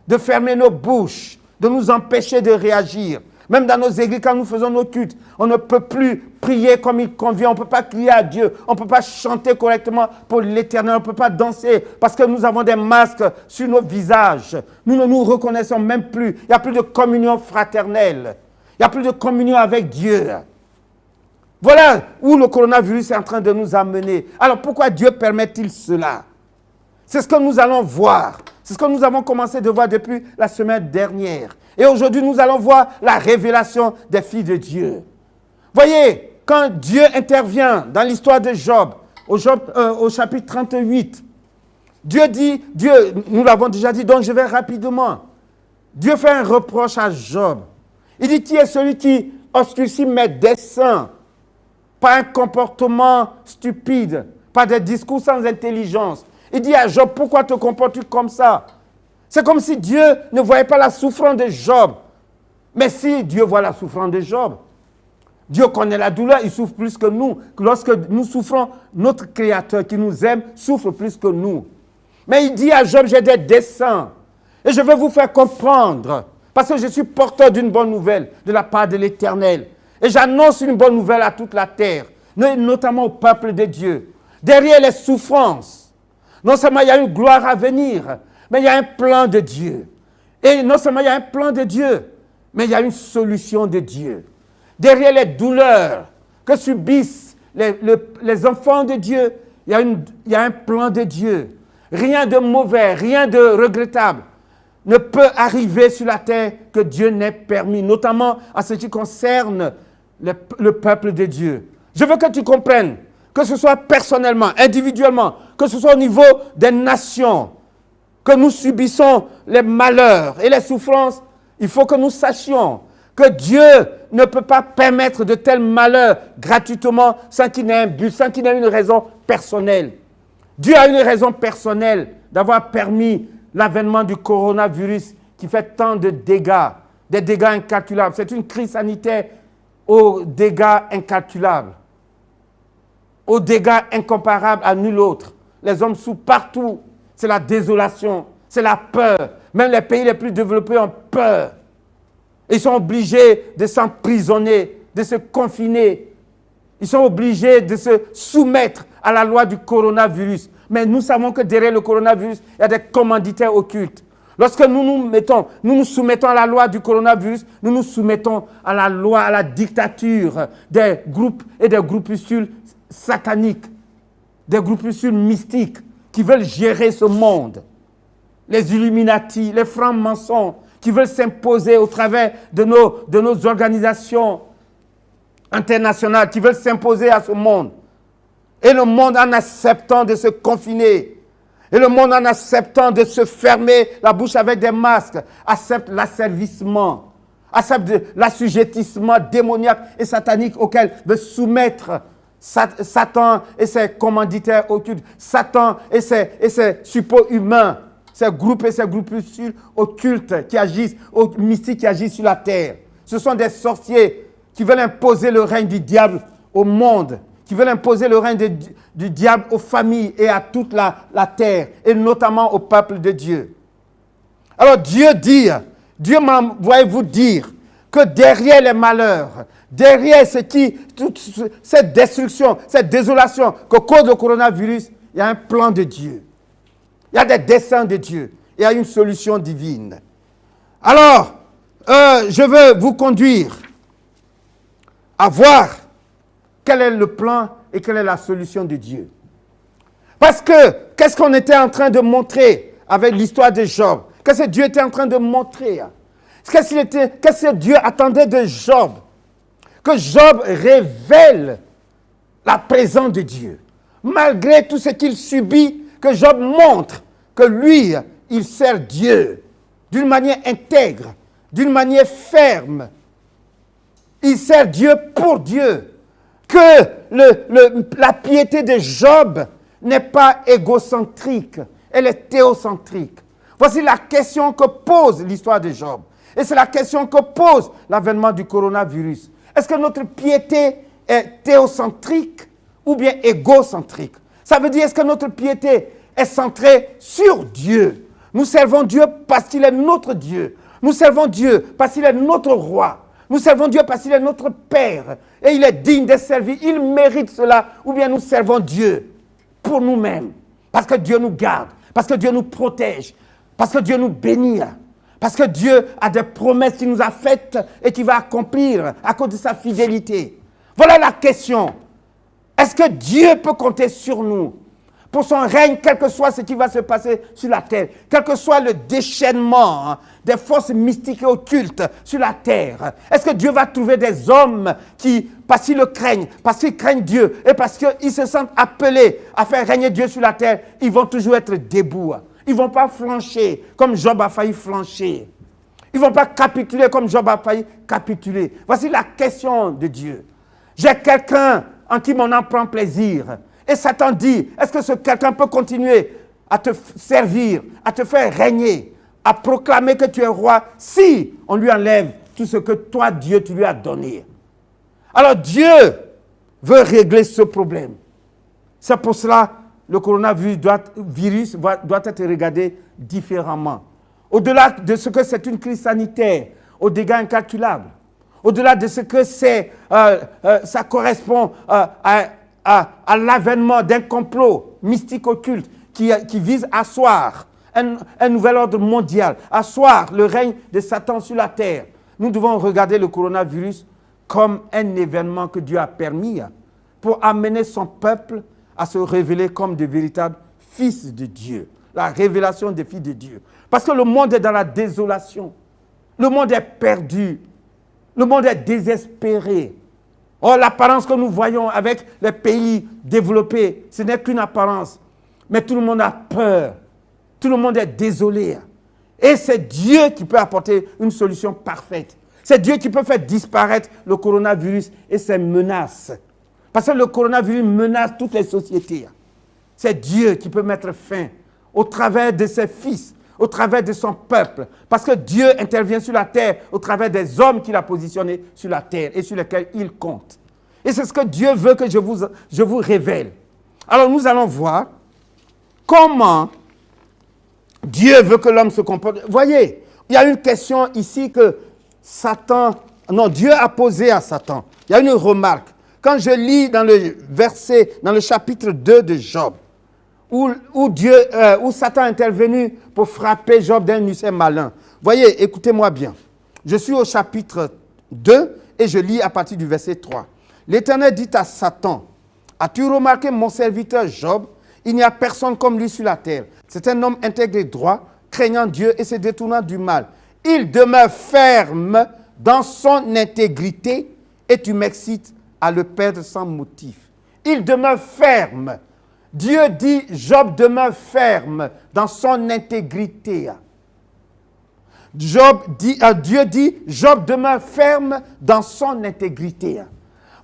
de fermer nos bouches, de nous empêcher de réagir. Même dans nos églises, quand nous faisons nos cultes, on ne peut plus prier comme il convient. On ne peut pas crier à Dieu. On ne peut pas chanter correctement pour l'Éternel. On ne peut pas danser parce que nous avons des masques sur nos visages. Nous ne nous reconnaissons même plus. Il n'y a plus de communion fraternelle. Il n'y a plus de communion avec Dieu. Voilà où le coronavirus est en train de nous amener. Alors pourquoi Dieu permet-il cela? C'est ce que nous allons voir. C'est ce que nous avons commencé de voir depuis la semaine dernière. Et aujourd'hui, nous allons voir la révélation des filles de Dieu. Voyez, quand Dieu intervient dans l'histoire de Job, au chapitre 38, Dieu dit, nous l'avons déjà dit, donc je vais rapidement. Dieu fait un reproche à Job. Il dit, qui est celui qui obscurcit mes desseins par un comportement stupide, par des discours sans intelligence? Il dit à Job, pourquoi te comportes-tu comme ça? C'est comme si Dieu ne voyait pas la souffrance de Job. Mais si Dieu voit la souffrance de Job, Dieu connaît la douleur, il souffre plus que nous. Lorsque nous souffrons, notre Créateur qui nous aime souffre plus que nous. Mais il dit à Job, j'ai des desseins. Et je vais vous faire comprendre, parce que je suis porteur d'une bonne nouvelle de la part de l'Éternel. Et j'annonce une bonne nouvelle à toute la terre, notamment au peuple de Dieu. Derrière les souffrances, non seulement il y a une gloire à venir, mais il y a un plan de Dieu. Et non seulement il y a un plan de Dieu, Mais il y a une solution de Dieu. Derrière les douleurs que subissent les enfants de Dieu, il y a un plan de Dieu. Rien de mauvais, rien de regrettable ne peut arriver sur la terre que Dieu n'ait permis, notamment en ce qui concerne le peuple de Dieu. Je veux que tu comprennes, que ce soit personnellement, individuellement, que ce soit au niveau des nations, que nous subissons les malheurs et les souffrances, il faut que nous sachions que Dieu ne peut pas permettre de tels malheurs gratuitement sans qu'il n'ait un but, sans qu'il n'ait une raison personnelle. Dieu a une raison personnelle d'avoir permis l'avènement du coronavirus qui fait tant de dégâts, des dégâts incalculables. C'est une crise sanitaire aux dégâts incalculables, aux dégâts incomparables à nul autre. Les hommes souffrent partout. C'est la désolation, c'est la peur. Même les pays les plus développés ont peur. Ils sont obligés de s'emprisonner, de se confiner. Ils sont obligés de se soumettre à la loi du coronavirus. Mais nous savons que derrière le coronavirus, il y a des commanditaires occultes. Lorsque nous nous soumettons à la loi du coronavirus, nous nous soumettons à la loi, à la dictature des groupes et des groupuscules sataniques, des groupuscules mystiques qui veulent gérer ce monde. Les Illuminati, les francs-maçons qui veulent s'imposer au travers de nos organisations internationales, qui veulent s'imposer à ce monde. Et le monde, en acceptant de se confiner, et le monde, en acceptant de se fermer la bouche avec des masques, accepte l'asservissement, accepte l'assujettissement démoniaque et satanique auquel veut soumettre Satan et ses commanditaires occultes, Satan et ses suppôts humains, ces groupes et ces groupuscules occultes qui agissent, mystiques qui agissent sur la terre. Ce sont des sorciers qui veulent imposer le règne du diable au monde, qui veulent imposer le règne du diable aux familles et à toute la terre, et notamment au peuple de Dieu. Alors Dieu m'envoie vous dire que derrière les malheurs, derrière cette destruction, cette désolation que cause le coronavirus, il y a un plan de Dieu. Il y a des desseins de Dieu. Il y a une solution divine. Alors, je veux vous conduire à voir quel est le plan et quelle est la solution de Dieu. Parce que, qu'est-ce qu'on était en train de montrer avec l'histoire de Job? Qu'est-ce que Dieu était en train de montrer? Qu'est-ce que Dieu attendait de Job? Que Job révèle la présence de Dieu. Malgré tout ce qu'il subit, que Job montre que lui, il sert Dieu d'une manière intègre, d'une manière ferme. Il sert Dieu pour Dieu. Que la piété de Job n'est pas égocentrique, elle est théocentrique. Voici la question que pose l'histoire de Job. Et c'est la question que pose l'avènement du coronavirus. Est-ce que notre piété est théocentrique ou bien égocentrique? Ça veut dire, est-ce que notre piété est centrée sur Dieu? Nous servons Dieu parce qu'il est notre Dieu. Nous servons Dieu parce qu'il est notre roi. Nous servons Dieu parce qu'il est notre Père. Et il est digne d'être servi. Il mérite cela. Ou bien nous servons Dieu pour nous-mêmes. Parce que Dieu nous garde. Parce que Dieu nous protège. Parce que Dieu nous bénit. Parce que Dieu a des promesses qu'il nous a faites et qu'il va accomplir à cause de sa fidélité. Voilà la question. Est-ce que Dieu peut compter sur nous pour son règne, quel que soit ce qui va se passer sur la terre, quel que soit le déchaînement des forces mystiques et occultes sur la terre? Est-ce que Dieu va trouver des hommes qui, parce qu'ils le craignent, parce qu'ils craignent Dieu et parce qu'ils se sentent appelés à faire régner Dieu sur la terre, ils vont toujours être debout? Ils ne vont pas flancher comme Job a failli flancher. Ils ne vont pas capituler comme Job a failli capituler. Voici la question de Dieu. J'ai quelqu'un en qui mon âme prend plaisir. Et Satan dit, est-ce que ce quelqu'un peut continuer à te servir, à te faire régner, à proclamer que tu es roi si on lui enlève tout ce que toi, Dieu, tu lui as donné? Alors Dieu veut régler ce problème. C'est pour cela que le coronavirus doit être regardé différemment. Au-delà de ce que c'est une crise sanitaire, aux dégâts incalculables, au-delà de ce que ça correspond à l'avènement d'un complot mystique occulte qui vise à asseoir un nouvel ordre mondial, asseoir le règne de Satan sur la terre. nous devons regarder le coronavirus comme un événement que Dieu a permis pour amener son peuple à se révéler comme de véritables fils de Dieu. La révélation des fils de Dieu. Parce que le monde est dans la désolation. Le monde est perdu. Le monde est désespéré. Oh, l'apparence que nous voyons avec les pays développés, ce n'est qu'une apparence. Mais tout le monde a peur. Tout le monde est désolé. Et c'est Dieu qui peut apporter une solution parfaite. C'est Dieu qui peut faire disparaître le coronavirus et ses menaces. Parce que le coronavirus menace toutes les sociétés. C'est Dieu qui peut mettre fin au travers de ses fils, au travers de son peuple. Parce que Dieu intervient sur la terre au travers des hommes qu'il a positionnés sur la terre et sur lesquels il compte. Et c'est ce que Dieu veut que je vous révèle. Alors nous allons voir comment Dieu veut que l'homme se comporte. Voyez, il y a une question ici que Dieu a posée à Satan. Il y a une remarque. Quand je lis dans le verset, dans le chapitre 2 de Job, où Satan est intervenu pour frapper Job d'un essai malin. Voyez, écoutez-moi bien. Je suis au chapitre 2 et je lis à partir du verset 3. L'Éternel dit à Satan, « As-tu remarqué mon serviteur Job? Il n'y a personne comme lui sur la terre. C'est un homme intègre et droit, craignant Dieu et se détournant du mal. Il demeure ferme dans son intégrité et tu m'excites à le perdre sans motif. » Il demeure ferme. Dieu dit, Job demeure ferme dans son intégrité. Dieu dit, Job demeure ferme dans son intégrité.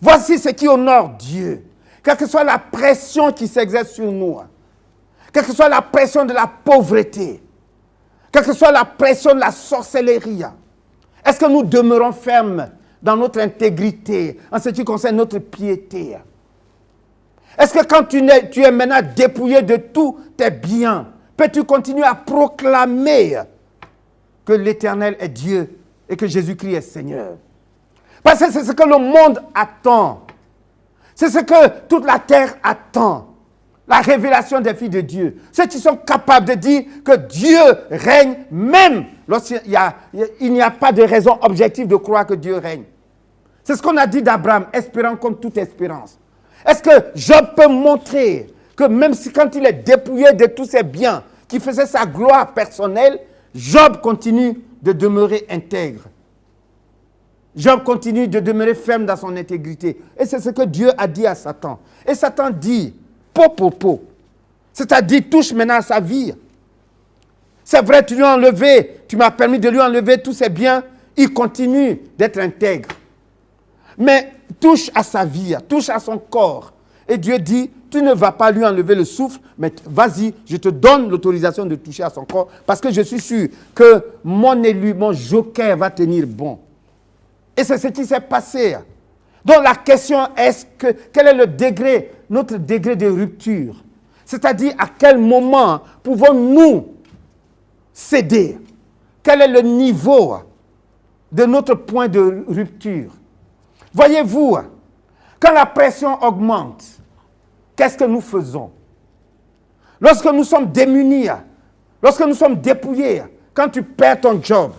Voici ce qui honore Dieu. Quelle que soit la pression qui s'exerce sur nous, quelle que soit la pression de la pauvreté, quelle que soit la pression de la sorcellerie, est-ce que nous demeurons fermes dans notre intégrité, en ce qui concerne notre piété? Est-ce que quand tu es maintenant dépouillé de tous tes biens, peux-tu continuer à proclamer que l'Éternel est Dieu et que Jésus-Christ est Seigneur? Parce que c'est ce que le monde attend. C'est ce que toute la terre attend. La révélation des filles de Dieu. Ceux qui sont capables de dire que Dieu règne même lorsqu'il n'y a pas de raison objective de croire que Dieu règne. C'est ce qu'on a dit d'Abraham, espérant comme toute espérance. Est-ce que Job peut montrer que même si quand il est dépouillé de tous ses biens, qui faisaient sa gloire personnelle, Job continue de demeurer intègre. Job continue de demeurer ferme dans son intégrité. Et c'est ce que Dieu a dit à Satan. Et Satan dit, po. C'est-à-dire, touche maintenant à sa vie. C'est vrai, tu lui as enlevé, tu m'as permis de lui enlever tous ses biens, il continue d'être intègre. Mais touche à sa vie, touche à son corps. Et Dieu dit, tu ne vas pas lui enlever le souffle, mais vas-y, je te donne l'autorisation de toucher à son corps, parce que je suis sûr que mon élu, mon joker va tenir bon. Et c'est ce qui s'est passé. Donc la question est, quel est le degré, notre degré de rupture? C'est-à-dire, à quel moment pouvons-nous céder? Quel est le niveau de notre point de rupture? Voyez-vous, quand la pression augmente, qu'est-ce que nous faisons? Lorsque nous sommes démunis, lorsque nous sommes dépouillés, quand tu perds ton job,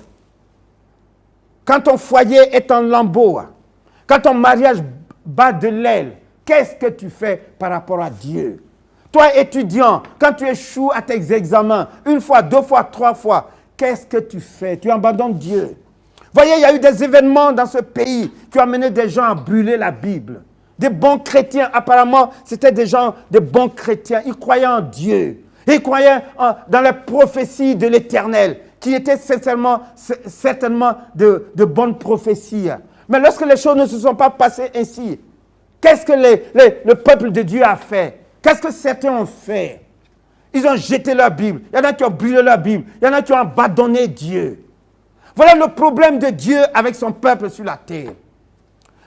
quand ton foyer est en lambeaux, quand ton mariage bat de l'aile, qu'est-ce que tu fais par rapport à Dieu? Toi, étudiant, quand tu échoues à tes examens, une fois, deux fois, trois fois, qu'est-ce que tu fais? Tu abandonnes Dieu. Voyez, il y a eu des événements dans ce pays qui ont amené des gens à brûler la Bible. Des bons chrétiens, apparemment, c'était des gens, des bons chrétiens. Ils croyaient en Dieu. Ils croyaient dans les prophéties de l'Éternel, qui étaient certainement de bonnes prophéties. Mais lorsque les choses ne se sont pas passées ainsi, qu'est-ce que le peuple de Dieu a fait? Qu'est-ce que certains ont fait? Ils ont jeté leur Bible. Il y en a qui ont brûlé leur Bible. Il y en a qui ont abandonné Dieu. Voilà le problème de Dieu avec son peuple sur la terre.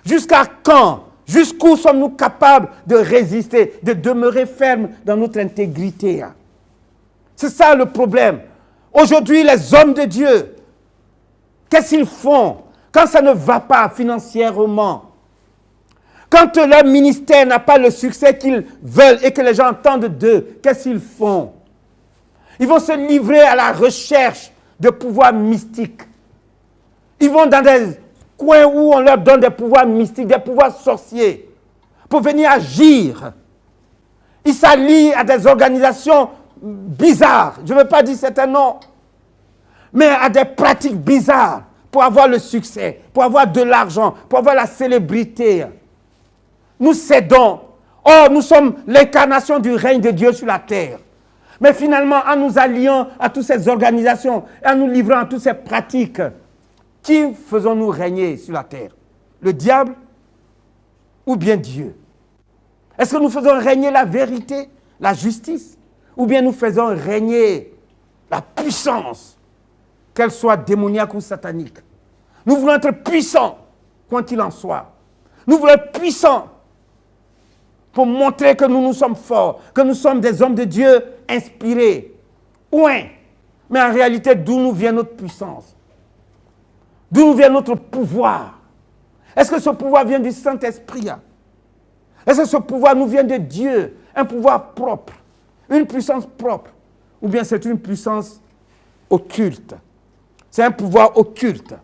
Jusqu'à quand? Jusqu'où sommes-nous capables de résister, de demeurer fermes dans notre intégrité? C'est ça le problème. Aujourd'hui, les hommes de Dieu, qu'est-ce qu'ils font quand ça ne va pas financièrement? Quand leur ministère n'a pas le succès qu'ils veulent et que les gens entendent d'eux, qu'est-ce qu'ils font? Ils vont se livrer à la recherche de pouvoirs mystiques. Ils vont dans des coins où on leur donne des pouvoirs mystiques, des pouvoirs sorciers, pour venir agir. Ils s'allient à des organisations bizarres. Je ne veux pas dire certains noms, mais à des pratiques bizarres pour avoir le succès, pour avoir de l'argent, pour avoir la célébrité. Nous cédons. Or, nous sommes l'incarnation du règne de Dieu sur la terre. Mais finalement, en nous alliant à toutes ces organisations, et en nous livrant à toutes ces pratiques, qui faisons-nous régner sur la terre? Le diable ou bien Dieu? Est-ce que nous faisons régner la vérité, la justice? Ou bien nous faisons régner la puissance, qu'elle soit démoniaque ou satanique? Nous voulons être puissants, quoi qu'il en soit. Nous voulons être puissants pour montrer que nous sommes forts, que nous sommes des hommes de Dieu inspirés. Ouais. Mais en réalité, d'où nous vient notre puissance? D'où nous vient notre pouvoir? Est-ce que ce pouvoir vient du Saint-Esprit? Est-ce que ce pouvoir nous vient de Dieu? Un pouvoir propre, une puissance propre? Ou bien c'est une puissance occulte? C'est un pouvoir occulte.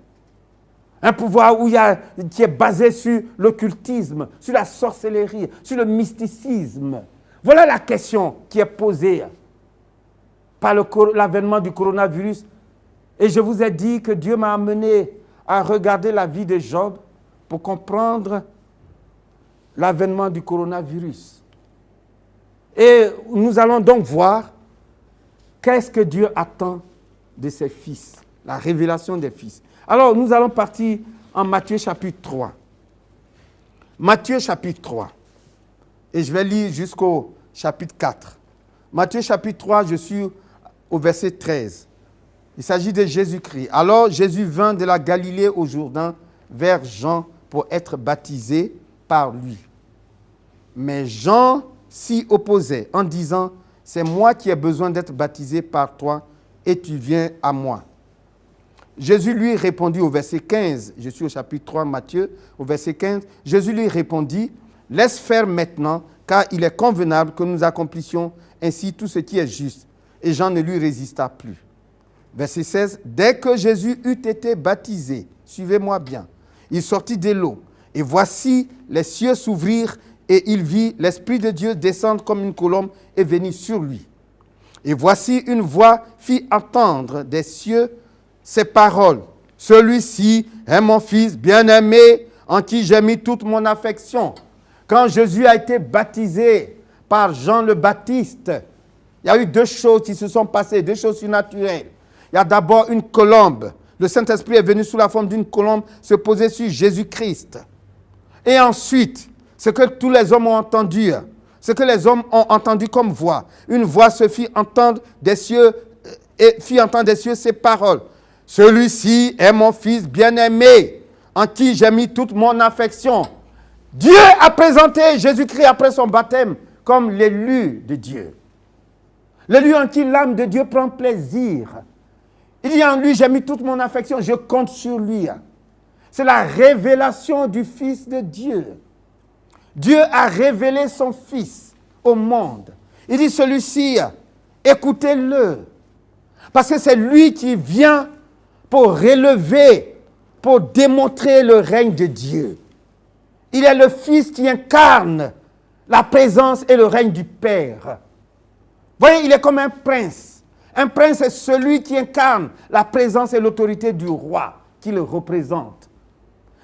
Un pouvoir qui est basé sur l'occultisme, sur la sorcellerie, sur le mysticisme. Voilà la question qui est posée par l'avènement du coronavirus. Et je vous ai dit que Dieu m'a amené à regarder la vie de Job pour comprendre l'avènement du coronavirus. Et nous allons donc voir qu'est-ce que Dieu attend de ses fils, la révélation des fils. Alors, nous allons partir en Matthieu chapitre 3. Matthieu chapitre 3. Et je vais lire jusqu'au chapitre 4. Matthieu chapitre 3, je suis au verset 13. Il s'agit de Jésus-Christ. Alors, Jésus vint de la Galilée au Jourdain vers Jean pour être baptisé par lui. Mais Jean s'y opposait en disant, « C'est moi qui ai besoin d'être baptisé par toi et tu viens à moi. » Jésus lui répondit au verset 15, je suis au chapitre 3 Matthieu, au verset 15, Jésus lui répondit, « Laisse faire maintenant, car il est convenable que nous accomplissions ainsi tout ce qui est juste. » Et Jean ne lui résista plus. Verset 16, « Dès que Jésus eut été baptisé, suivez-moi bien, il sortit de l'eau, et voici les cieux s'ouvrirent, et il vit l'Esprit de Dieu descendre comme une colombe et venir sur lui. Et voici une voix fit entendre des cieux ces paroles. Celui-ci est mon fils bien-aimé en qui j'ai mis toute mon affection. » Quand Jésus a été baptisé par Jean le Baptiste, il y a eu deux choses qui se sont passées, deux choses surnaturelles. Il y a d'abord une colombe. Le Saint-Esprit est venu sous la forme d'une colombe se poser sur Jésus-Christ. Et ensuite, ce que tous les hommes ont entendu, ce que les hommes ont entendu comme voix, une voix se fit entendre des cieux et fit entendre des cieux ces paroles. Celui-ci est mon fils bien-aimé, en qui j'ai mis toute mon affection. Dieu a présenté Jésus-Christ après son baptême comme l'élu de Dieu. L'élu en qui l'âme de Dieu prend plaisir. Il dit en lui, j'ai mis toute mon affection, je compte sur lui. C'est la révélation du Fils de Dieu. Dieu a révélé son Fils au monde. Il dit celui-ci, écoutez-le. Parce que c'est lui qui vient pour relever, pour démontrer le règne de Dieu. Il est le Fils qui incarne la présence et le règne du Père. Vous voyez, il est comme un prince. Un prince est celui qui incarne la présence et l'autorité du roi qui le représente.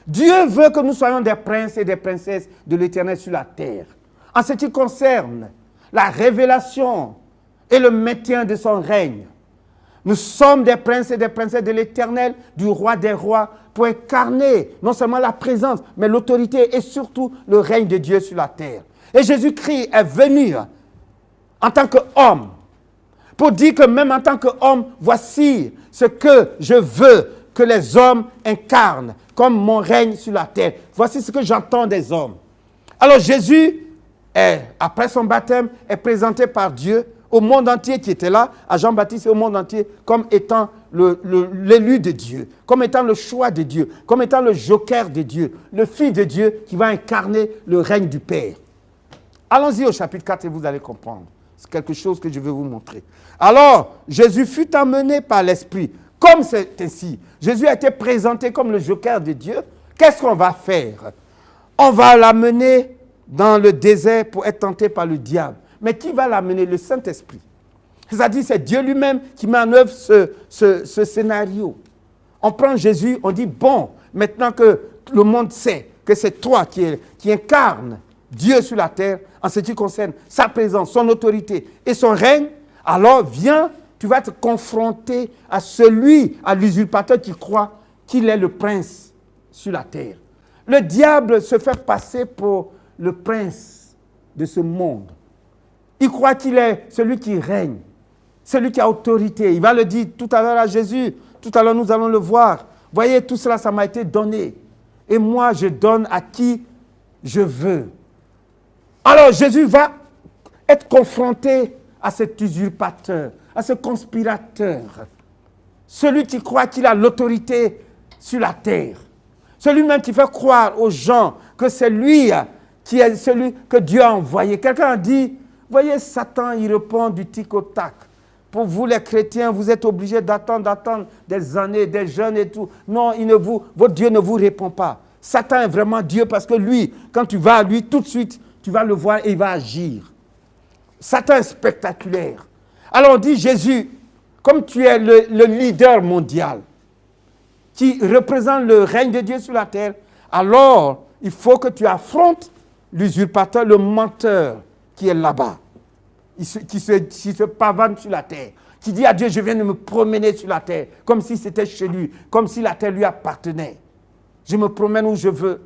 Dieu veut que nous soyons des princes et des princesses de l'Éternel sur la terre. En ce qui concerne la révélation et le maintien de son règne, nous sommes des princes et des princesses de l'Éternel, du roi des rois, pour incarner non seulement la présence, mais l'autorité et surtout le règne de Dieu sur la terre. Et Jésus-Christ est venu en tant qu'homme, pour dire que même en tant qu'homme, voici ce que je veux que les hommes incarnent comme mon règne sur la terre. Voici ce que j'entends des hommes. Alors Jésus, après son baptême, est présenté par Dieu au monde entier qui était là, à Jean-Baptiste et au monde entier, comme étant l'élu de Dieu, comme étant le choix de Dieu, comme étant le joker de Dieu, le Fils de Dieu qui va incarner le règne du Père. Allons-y au chapitre 4 et vous allez comprendre. C'est quelque chose que je vais vous montrer. Alors, Jésus fut emmené par l'Esprit, comme c'est ainsi, Jésus a été présenté comme le joker de Dieu, qu'est-ce qu'on va faire? On va l'amener dans le désert pour être tenté par le diable. Mais qui va l'amener? Le Saint-Esprit. C'est-à-dire, c'est Dieu lui-même qui met en œuvre ce scénario. On prend Jésus, on dit, bon, maintenant que le monde sait que c'est toi qui incarne Dieu sur la terre, en ce qui concerne sa présence, son autorité et son règne, alors viens, tu vas être confronté à à l'usurpateur qui croit qu'il est le prince sur la terre. Le diable se fait passer pour le prince de ce monde. Il croit qu'il est celui qui règne, celui qui a autorité. Il va le dire tout à l'heure à Jésus, tout à l'heure nous allons le voir. Voyez, tout cela, ça m'a été donné. Et moi, je donne à qui je veux. Alors Jésus va être confronté à cet usurpateur, à ce conspirateur, celui qui croit qu'il a l'autorité sur la terre, celui-même qui fait croire aux gens que c'est lui qui est celui que Dieu a envoyé. Quelqu'un a dit, voyez, Satan, il répond du tic au tac. Pour vous les chrétiens, vous êtes obligés d'attendre des années, des jeûnes et tout. Non, votre Dieu ne vous répond pas. Satan est vraiment Dieu parce que lui, quand tu vas à lui, tout de suite, tu vas le voir et il va agir. Satan est spectaculaire. Alors on dit, Jésus, comme tu es le leader mondial, qui représente le règne de Dieu sur la terre, alors il faut que tu affrontes l'usurpateur, le menteur qui est là-bas, qui se pavane sur la terre, qui dit à Dieu, je viens de me promener sur la terre, comme si c'était chez lui, comme si la terre lui appartenait. Je me promène où je veux.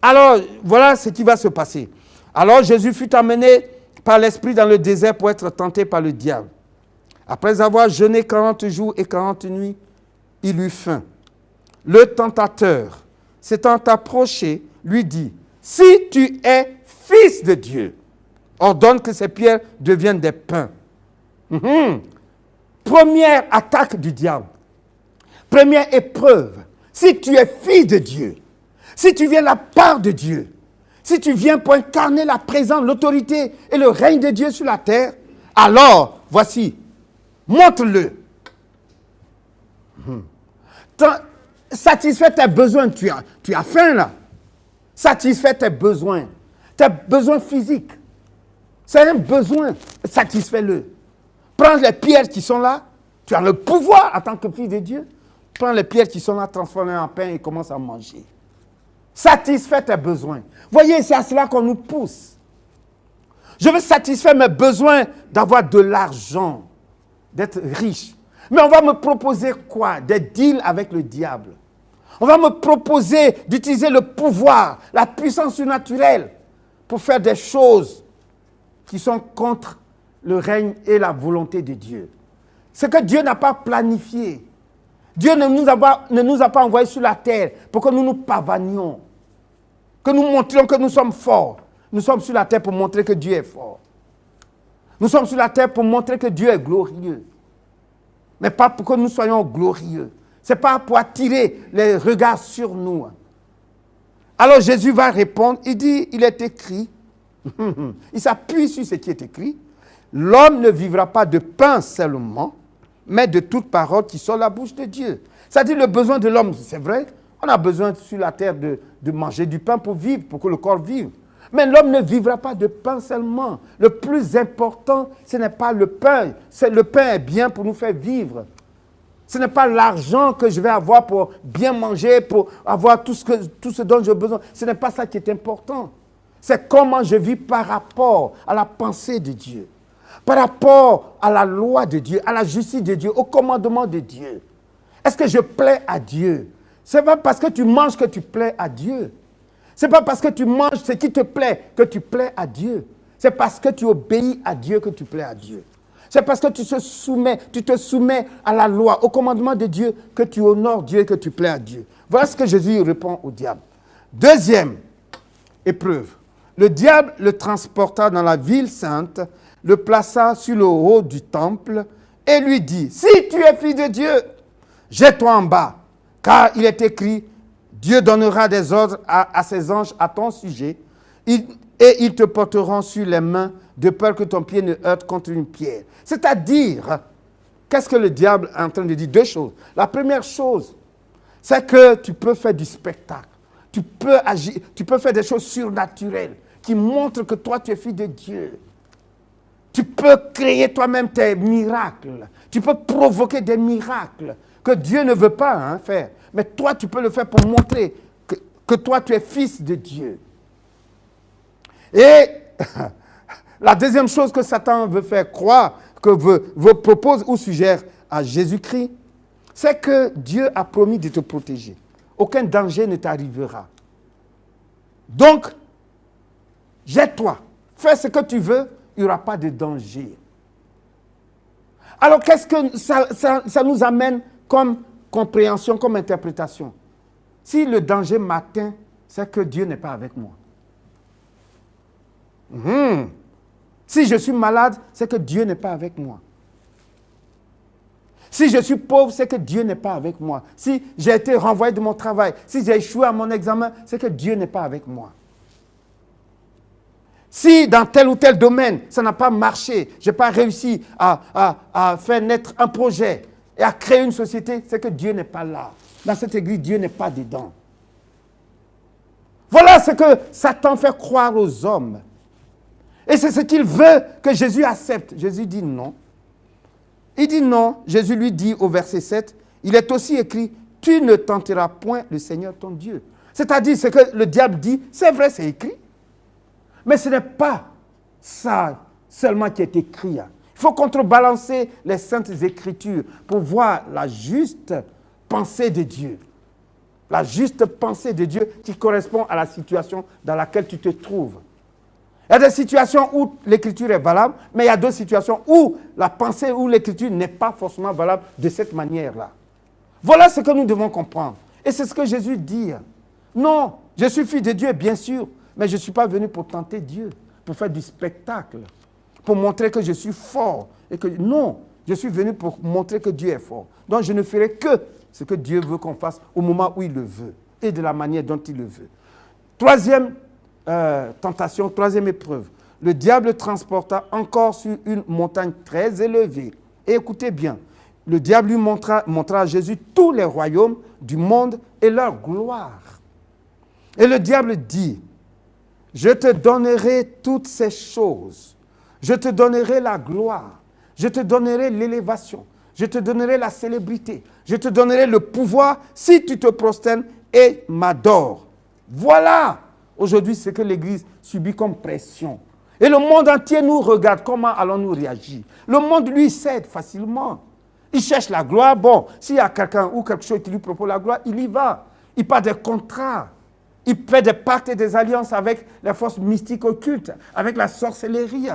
Alors, voilà ce qui va se passer. Alors, Jésus fut amené par l'Esprit dans le désert pour être tenté par le diable. Après avoir jeûné 40 jours et 40 nuits, il eut faim. Le tentateur, s'étant approché, lui dit, « Si tu es fils de Dieu, ordonne que ces pierres deviennent des pains. » Première attaque du diable. Première épreuve. Si tu es fils de Dieu, si tu viens de la part de Dieu, si tu viens pour incarner la présence, l'autorité et le règne de Dieu sur la terre, alors, voici, montre-le. Satisfais tes besoins. Tu as faim là. Satisfais tes besoins physiques. C'est un besoin, satisfais-le. Prends les pierres qui sont là. Tu as le pouvoir en tant que fils de Dieu. Prends les pierres qui sont là, transforme-les en pain et commence à manger. Satisfais tes besoins. Voyez, c'est à cela qu'on nous pousse. Je veux satisfaire mes besoins d'avoir de l'argent, d'être riche. Mais on va me proposer quoi? Des deals avec le diable. On va me proposer d'utiliser le pouvoir, la puissance surnaturelle pour faire des choses qui sont contre le règne et la volonté de Dieu. Ce que Dieu n'a pas planifié. Dieu ne nous a pas envoyés sur la terre pour que nous nous pavanions, que nous montrions que nous sommes forts. Nous sommes sur la terre pour montrer que Dieu est fort. Nous sommes sur la terre pour montrer que Dieu est glorieux. Mais pas pour que nous soyons glorieux. Ce n'est pas pour attirer les regards sur nous. Alors Jésus va répondre, il dit, il est écrit, il s'appuie sur ce qui est écrit, l'homme ne vivra pas de pain seulement, mais de toute parole qui sort de la bouche de Dieu. C'est-à-dire le besoin de l'homme, c'est vrai, on a besoin sur la terre de manger du pain pour vivre, pour que le corps vive. Mais l'homme ne vivra pas de pain seulement. Le plus important, ce n'est pas le pain. Le pain est bien pour nous faire vivre. Ce n'est pas l'argent que je vais avoir pour bien manger, pour avoir tout ce dont j'ai besoin. Ce n'est pas ça qui est important. C'est comment je vis par rapport à la pensée de Dieu, par rapport à la loi de Dieu, à la justice de Dieu, au commandement de Dieu. Est-ce que je plais à Dieu? Ce n'est pas parce que tu manges que tu plais à Dieu. Ce n'est pas parce que tu manges ce qui te plaît que tu plais à Dieu. C'est parce que tu obéis à Dieu que tu plais à Dieu. C'est parce que tu te soumets à la loi, au commandement de Dieu, que tu honores Dieu et que tu plais à Dieu. Voilà ce que Jésus répond au diable. Deuxième épreuve. Le diable le transporta dans la ville sainte, le plaça sur le haut du temple et lui dit, « Si tu es fils de Dieu, jette-toi en bas, car il est écrit, Dieu donnera des ordres à ses anges à ton sujet, et ils te porteront sur les mains, de peur que ton pied ne heurte contre une pierre. » C'est-à-dire, qu'est-ce que le diable est en train de dire? Deux choses. La première chose, c'est que tu peux faire du spectacle. Tu peux agir, tu peux faire des choses surnaturelles qui montrent que toi, tu es fils de Dieu. Tu peux créer toi-même tes miracles. Tu peux provoquer des miracles que Dieu ne veut pas faire. Mais toi, tu peux le faire pour montrer que toi, tu es fils de Dieu. Et la deuxième chose que Satan veut faire croire, que veut propose ou suggère à Jésus-Christ, c'est que Dieu a promis de te protéger. Aucun danger ne t'arrivera. Donc, jette-toi. Fais ce que tu veux, il n'y aura pas de danger. Alors, qu'est-ce que ça nous amène comme compréhension, comme interprétation? Si le danger m'atteint, c'est que Dieu n'est pas avec moi. Si je suis malade, c'est que Dieu n'est pas avec moi. Si je suis pauvre, c'est que Dieu n'est pas avec moi. Si j'ai été renvoyé de mon travail, si j'ai échoué à mon examen, c'est que Dieu n'est pas avec moi. Si dans tel ou tel domaine, ça n'a pas marché, je n'ai pas réussi à faire naître un projet et à créer une société, c'est que Dieu n'est pas là. Dans cette église, Dieu n'est pas dedans. Voilà ce que Satan fait croire aux hommes. Et c'est ce qu'il veut que Jésus accepte. Jésus dit non. Il dit non. Jésus lui dit au verset 7, il est aussi écrit, tu ne tenteras point le Seigneur ton Dieu. C'est-à-dire ce que le diable dit, c'est vrai, c'est écrit. Mais ce n'est pas ça seulement qui est écrit. Il faut contrebalancer les saintes écritures pour voir la juste pensée de Dieu. La juste pensée de Dieu qui correspond à la situation dans laquelle tu te trouves. Il y a des situations où l'écriture est valable, mais il y a d'autres situations où la pensée ou l'écriture n'est pas forcément valable de cette manière-là. Voilà ce que nous devons comprendre. Et c'est ce que Jésus dit. Non, je suis fils de Dieu, bien sûr, mais je ne suis pas venu pour tenter Dieu, pour faire du spectacle, pour montrer que je suis fort. Et que, non, je suis venu pour montrer que Dieu est fort. Donc je ne ferai que ce que Dieu veut qu'on fasse au moment où il le veut et de la manière dont il le veut. Troisième tentation, troisième épreuve. Le diable transporta encore sur une montagne très élevée. Et écoutez bien, le diable lui montra à Jésus tous les royaumes du monde et leur gloire. Et le diable dit, je te donnerai toutes ces choses. Je te donnerai la gloire. Je te donnerai l'élévation. Je te donnerai la célébrité. Je te donnerai le pouvoir si tu te prosternes et m'adores. Voilà aujourd'hui ce que l'Église subit comme pression. Et le monde entier nous regarde. Comment allons-nous réagir? Le monde lui cède facilement. Il cherche la gloire. Bon, s'il y a quelqu'un ou quelque chose qui lui propose la gloire, il y va. Il part des contrats. Il fait des pactes et des alliances avec les forces mystiques occultes, avec la sorcellerie.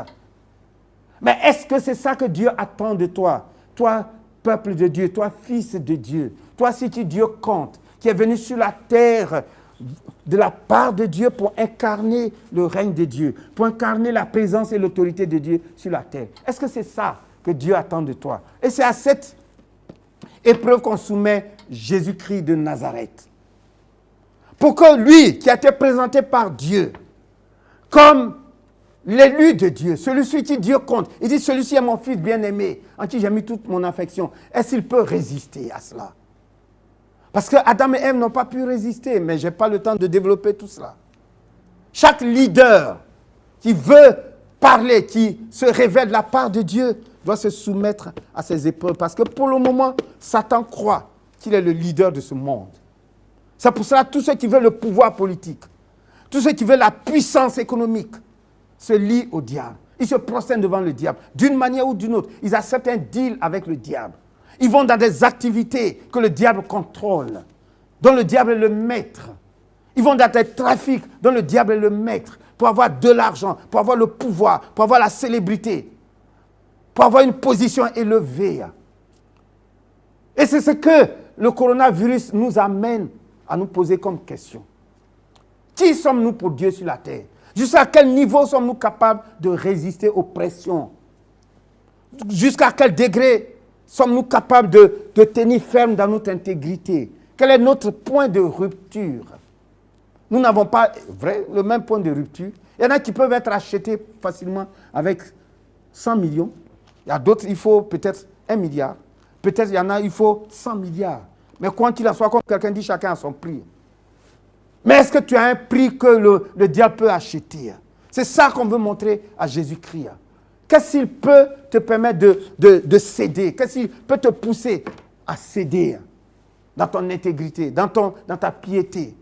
Mais est-ce que c'est ça que Dieu attend de toi? Toi, peuple de Dieu, toi, fils de Dieu, toi, si tu Dieu compte, qui est venu sur la terre de la part de Dieu pour incarner le règne de Dieu, pour incarner la présence et l'autorité de Dieu sur la terre. Est-ce que c'est ça que Dieu attend de toi? Et c'est à cette épreuve qu'on soumet Jésus-Christ de Nazareth. Pour que lui, qui a été présenté par Dieu comme l'élu de Dieu, celui qui Dieu compte, il dit, celui-ci est mon fils bien-aimé, en qui j'ai mis toute mon affection. Est-ce qu'il peut résister à cela? Parce que Adam et Ève n'ont pas pu résister, mais je n'ai pas le temps de développer tout cela. Chaque leader qui veut parler, qui se révèle de la part de Dieu, doit se soumettre à ces épreuves. Parce que pour le moment, Satan croit qu'il est le leader de ce monde. C'est pour cela que tous ceux qui veulent le pouvoir politique, tous ceux qui veulent la puissance économique, se lient au diable. Ils se prosternent devant le diable, d'une manière ou d'une autre. Ils acceptent un deal avec le diable. Ils vont dans des activités que le diable contrôle, dont le diable est le maître. Ils vont dans des trafics dont le diable est le maître, pour avoir de l'argent, pour avoir le pouvoir, pour avoir la célébrité, pour avoir une position élevée. Et c'est ce que le coronavirus nous amène à nous poser comme question. Qui sommes-nous pour Dieu sur la terre? Jusqu'à quel niveau sommes-nous capables de résister aux pressions? Jusqu'à quel degré sommes-nous capables de tenir ferme dans notre intégrité? Quel est notre point de rupture? Nous n'avons pas, vrai, le même point de rupture. Il y en a qui peuvent être achetés facilement avec 100 millions. Il y a d'autres, il faut peut-être 1 milliard. Peut-être il y en a, il faut 100 milliards. Mais quoi qu'il en soit, comme quelqu'un dit, chacun a son prix. Mais est-ce que tu as un prix que le diable peut acheter? C'est ça qu'on veut montrer à Jésus-Christ. Qu'est-ce qu'il peut te permettre de céder? Qu'est-ce qu'il peut te pousser à céder dans ton intégrité, dans ta piété?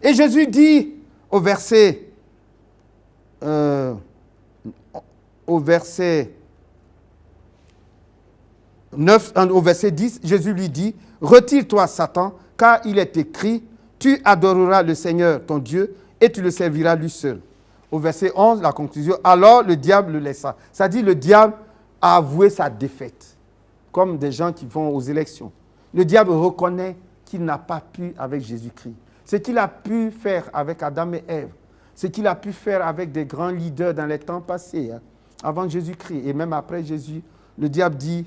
Et Jésus dit au verset 9, au verset 10, Jésus lui dit, « Retire-toi, Satan, car il est écrit, tu adoreras le Seigneur, ton Dieu, et tu le serviras lui seul. » Au verset 11, la conclusion, « Alors le diable le laissa. » Ça dit, le diable a avoué sa défaite, comme des gens qui vont aux élections. Le diable reconnaît qu'il n'a pas pu avec Jésus-Christ. Ce qu'il a pu faire avec Adam et Ève, ce qu'il a pu faire avec des grands leaders dans les temps passés, avant Jésus-Christ et même après Jésus, le diable dit,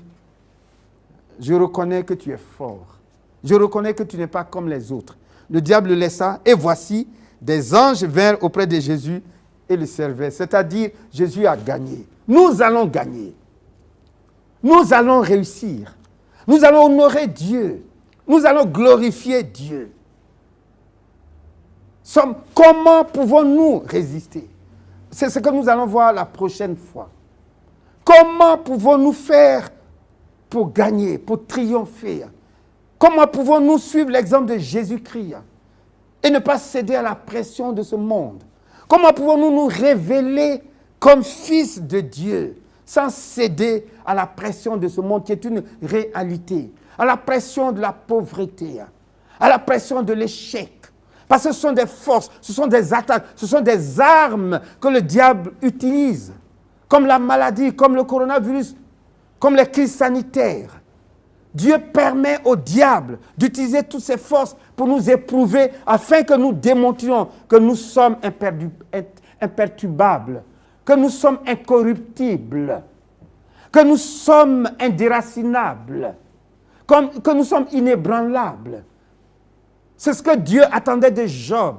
je reconnais que tu es fort. Je reconnais que tu n'es pas comme les autres. Le diable le laissa et voici, des anges vinrent auprès de Jésus et le servaient. C'est-à-dire, Jésus a gagné. Nous allons gagner. Nous allons réussir. Nous allons honorer Dieu. Nous allons glorifier Dieu. Comment pouvons-nous résister? C'est ce que nous allons voir la prochaine fois. Comment pouvons-nous faire pour gagner, pour triompher? Comment pouvons-nous suivre l'exemple de Jésus-Christ et ne pas céder à la pression de ce monde? Comment pouvons-nous nous révéler comme fils de Dieu sans céder à la pression de ce monde qui est une réalité, à la pression de la pauvreté, à la pression de l'échec? Parce que ce sont des forces, ce sont des attaques, ce sont des armes que le diable utilise, comme la maladie, comme le coronavirus, comme les crises sanitaires. Dieu permet au diable d'utiliser toutes ces forces pour nous éprouver afin que nous démontrions que nous sommes imperturbables, que nous sommes incorruptibles, que nous sommes indéracinables, que nous sommes inébranlables. C'est ce que Dieu attendait de Job.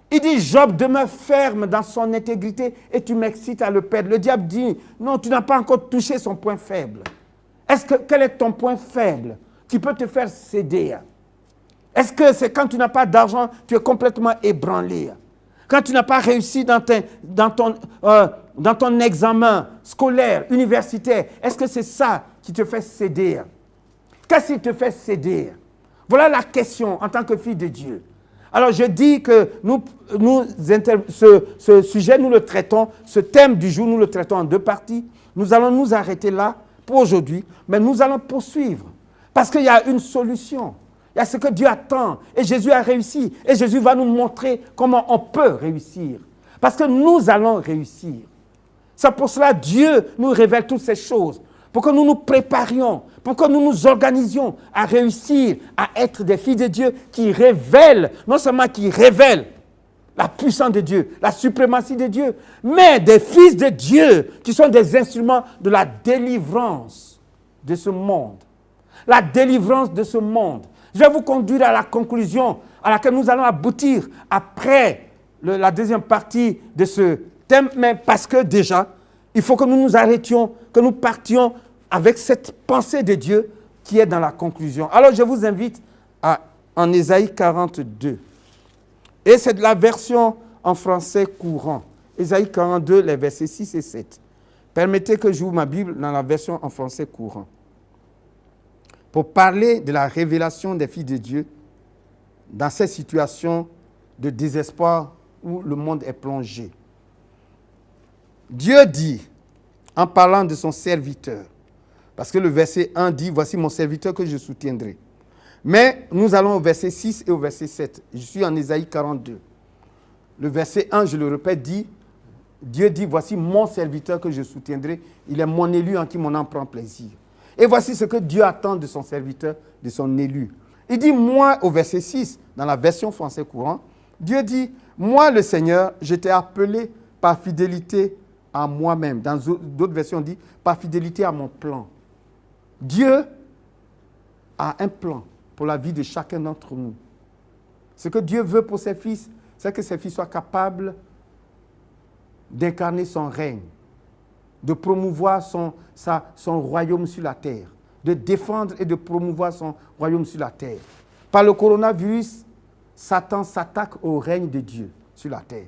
Il dit, Job demeure ferme dans son intégrité et tu m'excites à le perdre. Le diable dit, non, tu n'as pas encore touché son point faible. Quel est ton point faible qui peut te faire céder? Est-ce que c'est quand tu n'as pas d'argent, tu es complètement ébranlé? Quand tu n'as pas réussi dans ton examen scolaire, universitaire, est-ce que c'est ça qui te fait céder? Qu'est-ce qui te fait céder? Voilà la question en tant que fille de Dieu. Alors je dis que ce sujet, nous le traitons, ce thème du jour, nous le traitons en 2 parties. Nous allons nous arrêter là pour aujourd'hui, mais nous allons poursuivre. Parce qu'il y a une solution. Il y a ce que Dieu attend. Et Jésus a réussi. Et Jésus va nous montrer comment on peut réussir. Parce que nous allons réussir. C'est pour cela que Dieu nous révèle toutes ces choses. Pour que nous nous préparions, pour que nous nous organisions à réussir, à être des filles de Dieu qui révèlent, non seulement qui révèlent la puissance de Dieu, la suprématie de Dieu, mais des fils de Dieu qui sont des instruments de la délivrance de ce monde. La délivrance de ce monde. Je vais vous conduire à la conclusion à laquelle nous allons aboutir après la deuxième partie de ce thème, mais parce que déjà, il faut que nous nous arrêtions, que nous partions avec cette pensée de Dieu qui est dans la conclusion. Alors je vous invite en Ésaïe 42. Et c'est de la version en français courant. Ésaïe 42, les versets 6 et 7. Permettez que j'ouvre ma Bible dans la version en français courant. Pour parler de la révélation des filles de Dieu dans ces situations de désespoir où le monde est plongé. Dieu dit, en parlant de son serviteur, parce que le verset 1 dit, voici mon serviteur que je soutiendrai. Mais nous allons au verset 6 et au verset 7. Je suis en Ésaïe 42. Le verset 1, je le répète, dit, Dieu dit, voici mon serviteur que je soutiendrai. Il est mon élu en qui mon âme prend plaisir. Et voici ce que Dieu attend de son serviteur, de son élu. Il dit, moi, au verset 6, dans la version français courant, Dieu dit, moi, le Seigneur, je t'ai appelé par fidélité à moi-même. Dans d'autres versions, on dit, par fidélité à mon plan. Dieu a un plan pour la vie de chacun d'entre nous. Ce que Dieu veut pour ses fils, c'est que ses fils soient capables d'incarner son règne, de promouvoir son royaume sur la terre, de défendre et de promouvoir son royaume sur la terre. Par le coronavirus, Satan s'attaque au règne de Dieu sur la terre.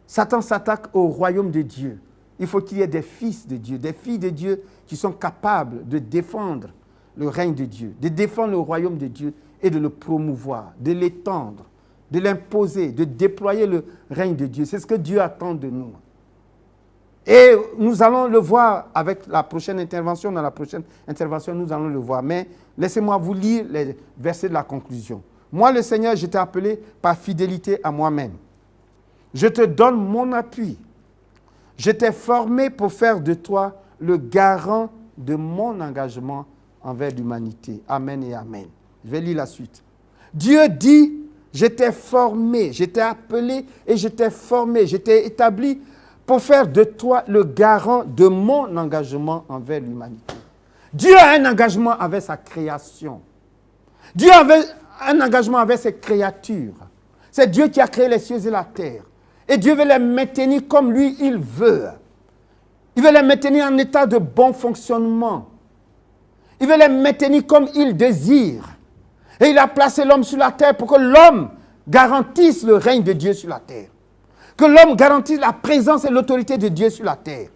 Satan s'attaque au royaume de Dieu. Il faut qu'il y ait des fils de Dieu, des filles de Dieu qui sont capables de défendre le règne de Dieu, de défendre le royaume de Dieu et de le promouvoir, de l'étendre, de l'imposer, de déployer le règne de Dieu. C'est ce que Dieu attend de nous. Et nous allons le voir avec la prochaine intervention. Dans la prochaine intervention, nous allons le voir. Mais laissez-moi vous lire les versets de la conclusion. Moi, le Seigneur, je t'ai appelé par fidélité à moi-même. Je te donne mon appui. Je t'ai formé pour faire de toi le garant de mon engagement envers l'humanité. Amen et amen. Je vais lire la suite. Dieu dit, je t'ai formé, je t'ai appelé et je t'ai formé, je t'ai établi pour faire de toi le garant de mon engagement envers l'humanité. Dieu a un engagement avec sa création. Dieu avait un engagement avec ses créatures. C'est Dieu qui a créé les cieux et la terre. Et Dieu veut les maintenir comme lui, il veut. Il veut les maintenir en état de bon fonctionnement. Il veut les maintenir comme il désire. Et il a placé l'homme sur la terre pour que l'homme garantisse le règne de Dieu sur la terre. Que l'homme garantisse la présence et l'autorité de Dieu sur la terre.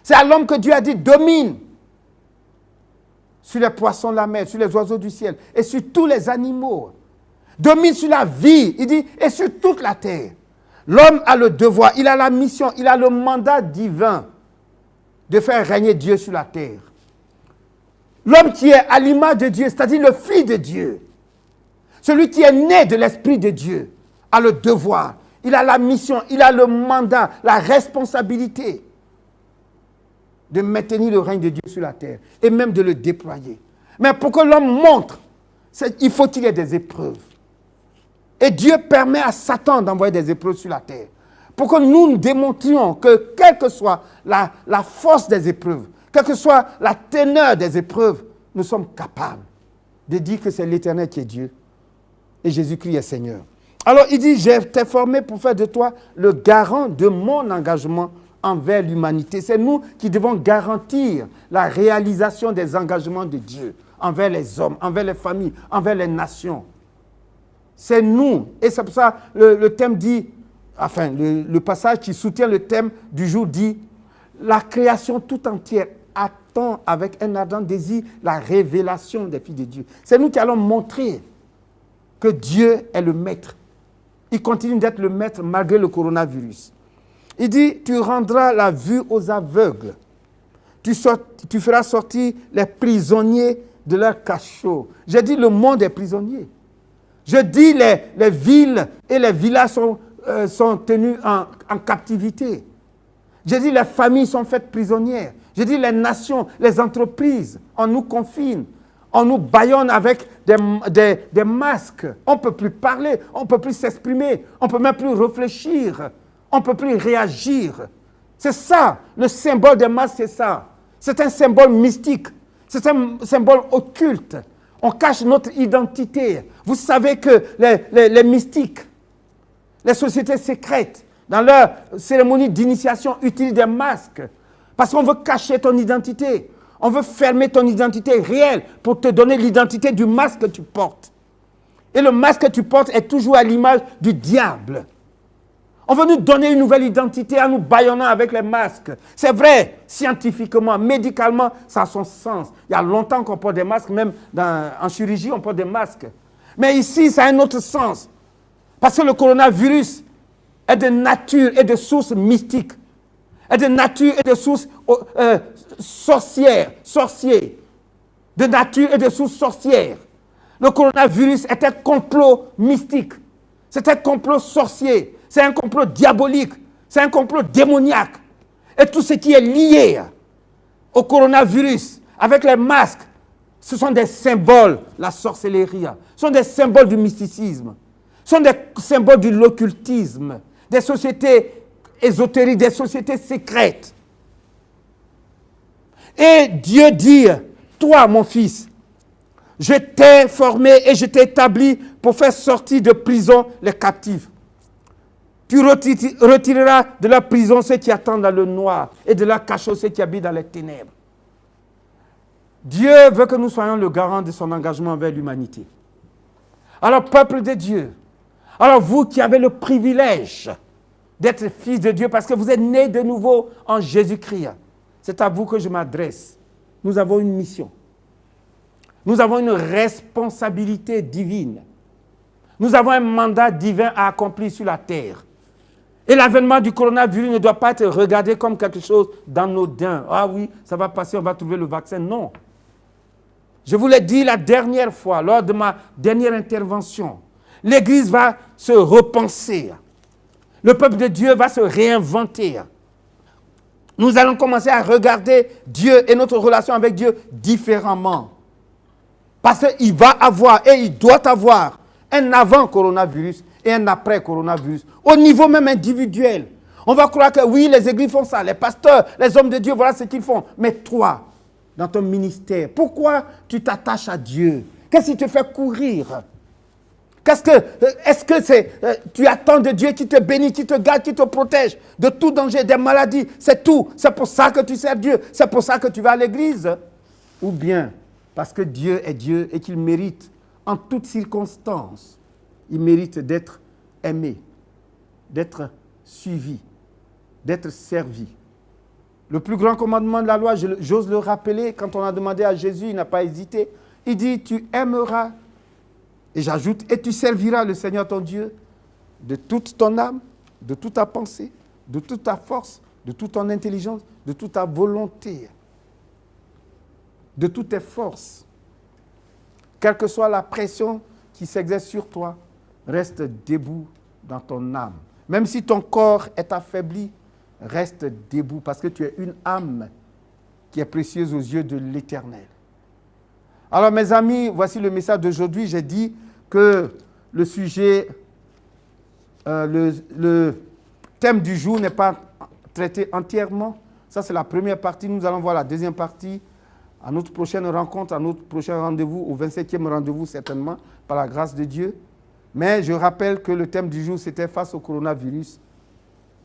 C'est à l'homme que Dieu a dit, domine sur les poissons de la mer, sur les oiseaux du ciel et sur tous les animaux. Domine sur la vie, il dit, et sur toute la terre. L'homme a le devoir, il a la mission, il a le mandat divin de faire régner Dieu sur la terre. L'homme qui est à l'image de Dieu, c'est-à-dire le Fils de Dieu, celui qui est né de l'Esprit de Dieu, a le devoir, il a la mission, il a le mandat, la responsabilité de maintenir le règne de Dieu sur la terre et même de le déployer. Mais pour que l'homme montre, il faut qu'il y ait des épreuves. Et Dieu permet à Satan d'envoyer des épreuves sur la terre pour que nous démontrions que quelle que soit la force des épreuves, quelle que soit la teneur des épreuves, nous sommes capables de dire que c'est l'Éternel qui est Dieu et Jésus-Christ est Seigneur. Alors il dit, je t'ai formé pour faire de toi le garant de mon engagement envers l'humanité. C'est nous qui devons garantir la réalisation des engagements de Dieu envers les hommes, envers les familles, envers les nations. C'est nous. Et c'est pour ça le thème dit, enfin le passage qui soutient le thème du jour dit, la création tout entière attend avec un ardent désir la révélation des filles de Dieu. C'est nous qui allons montrer que Dieu est le maître. Il continue d'être le maître malgré le coronavirus. Il dit, tu rendras la vue aux aveugles. Tu feras sortir les prisonniers de leur cachot. J'ai dit, le monde est prisonnier. Je dis, les villes et les villages sont tenus en captivité. J'ai dit, les familles sont faites prisonnières. J'ai dit, les nations, les entreprises, on nous confine. On nous bâillonne avec des masques. On ne peut plus parler, on ne peut plus s'exprimer, on ne peut même plus réfléchir, on ne peut plus réagir. C'est ça, le symbole des masques, c'est ça. C'est un symbole mystique, c'est un symbole occulte. On cache notre identité. Vous savez que les mystiques, les sociétés secrètes, dans leur cérémonie d'initiation, utilisent des masques parce qu'on veut cacher ton identité. On veut fermer ton identité réelle pour te donner l'identité du masque que tu portes. Et le masque que tu portes est toujours à l'image du diable. On veut nous donner une nouvelle identité en nous bâillonnant avec les masques. C'est vrai, scientifiquement, médicalement, ça a son sens. Il y a longtemps qu'on porte des masques, même en chirurgie, on porte des masques. Mais ici, ça a un autre sens. Parce que le coronavirus est de nature et de source mystique. Est de nature et de source sorcier. De nature et de source sorcière. Le coronavirus est un complot mystique. C'est un complot sorcier. C'est un complot diabolique. C'est un complot démoniaque. Et tout ce qui est lié au coronavirus, avec les masques, ce sont des symboles, la sorcellerie. Ce sont des symboles du mysticisme. Ce sont des symboles de l'occultisme. Des sociétés ésotériques, des sociétés secrètes. Et Dieu dit, toi mon fils, je t'ai formé et je t'ai établi pour faire sortir de prison les captifs. Tu retireras de la prison ceux qui attendent dans le noir et de la cachot ceux qui habitent dans les ténèbres. Dieu veut que nous soyons le garant de son engagement envers l'humanité. Alors, peuple de Dieu, alors vous qui avez le privilège d'être fils de Dieu parce que vous êtes nés de nouveau en Jésus-Christ, c'est à vous que je m'adresse. Nous avons une mission. Nous avons une responsabilité divine. Nous avons un mandat divin à accomplir sur la terre. Et l'avènement du coronavirus ne doit pas être regardé comme quelque chose d'anodin. Ah oui, ça va passer, on va trouver le vaccin. Non. Je vous l'ai dit la dernière fois, lors de ma dernière intervention. L'Église va se repenser. Le peuple de Dieu va se réinventer. Nous allons commencer à regarder Dieu et notre relation avec Dieu différemment. Parce qu'il va avoir et il doit avoir un avant-coronavirus et un après-coronavirus. Au niveau même individuel. On va croire que oui, les églises font ça, les pasteurs, les hommes de Dieu, voilà ce qu'ils font. Mais toi, dans ton ministère, pourquoi tu t'attaches à Dieu? Qu'est-ce qui te fait courir? Est-ce que tu attends de Dieu qui te bénit, qui te garde, qui te protège de tout danger, des maladies? C'est tout. C'est pour ça que tu sers Dieu. C'est pour ça que tu vas à l'église. Ou bien parce que Dieu est Dieu et qu'il mérite, en toutes circonstances, il mérite d'être aimé, d'être suivi, d'être servi. Le plus grand commandement de la loi, j'ose le rappeler, quand on a demandé à Jésus, il n'a pas hésité. Il dit, tu aimeras, et j'ajoute, et tu serviras le Seigneur ton Dieu de toute ton âme, de toute ta pensée, de toute ta force, de toute ton intelligence, de toute ta volonté, de toutes tes forces. Quelle que soit la pression qui s'exerce sur toi, reste debout dans ton âme. Même si ton corps est affaibli, reste debout parce que tu es une âme qui est précieuse aux yeux de l'Éternel. Alors mes amis, voici le message d'aujourd'hui. J'ai dit que le sujet, le thème du jour n'est pas traité entièrement. Ça c'est la première partie. Nous allons voir la deuxième partie à notre prochaine rencontre, à notre prochain rendez-vous, au 27e rendez-vous certainement, par la grâce de Dieu. Mais je rappelle que le thème du jour, c'était face au coronavirus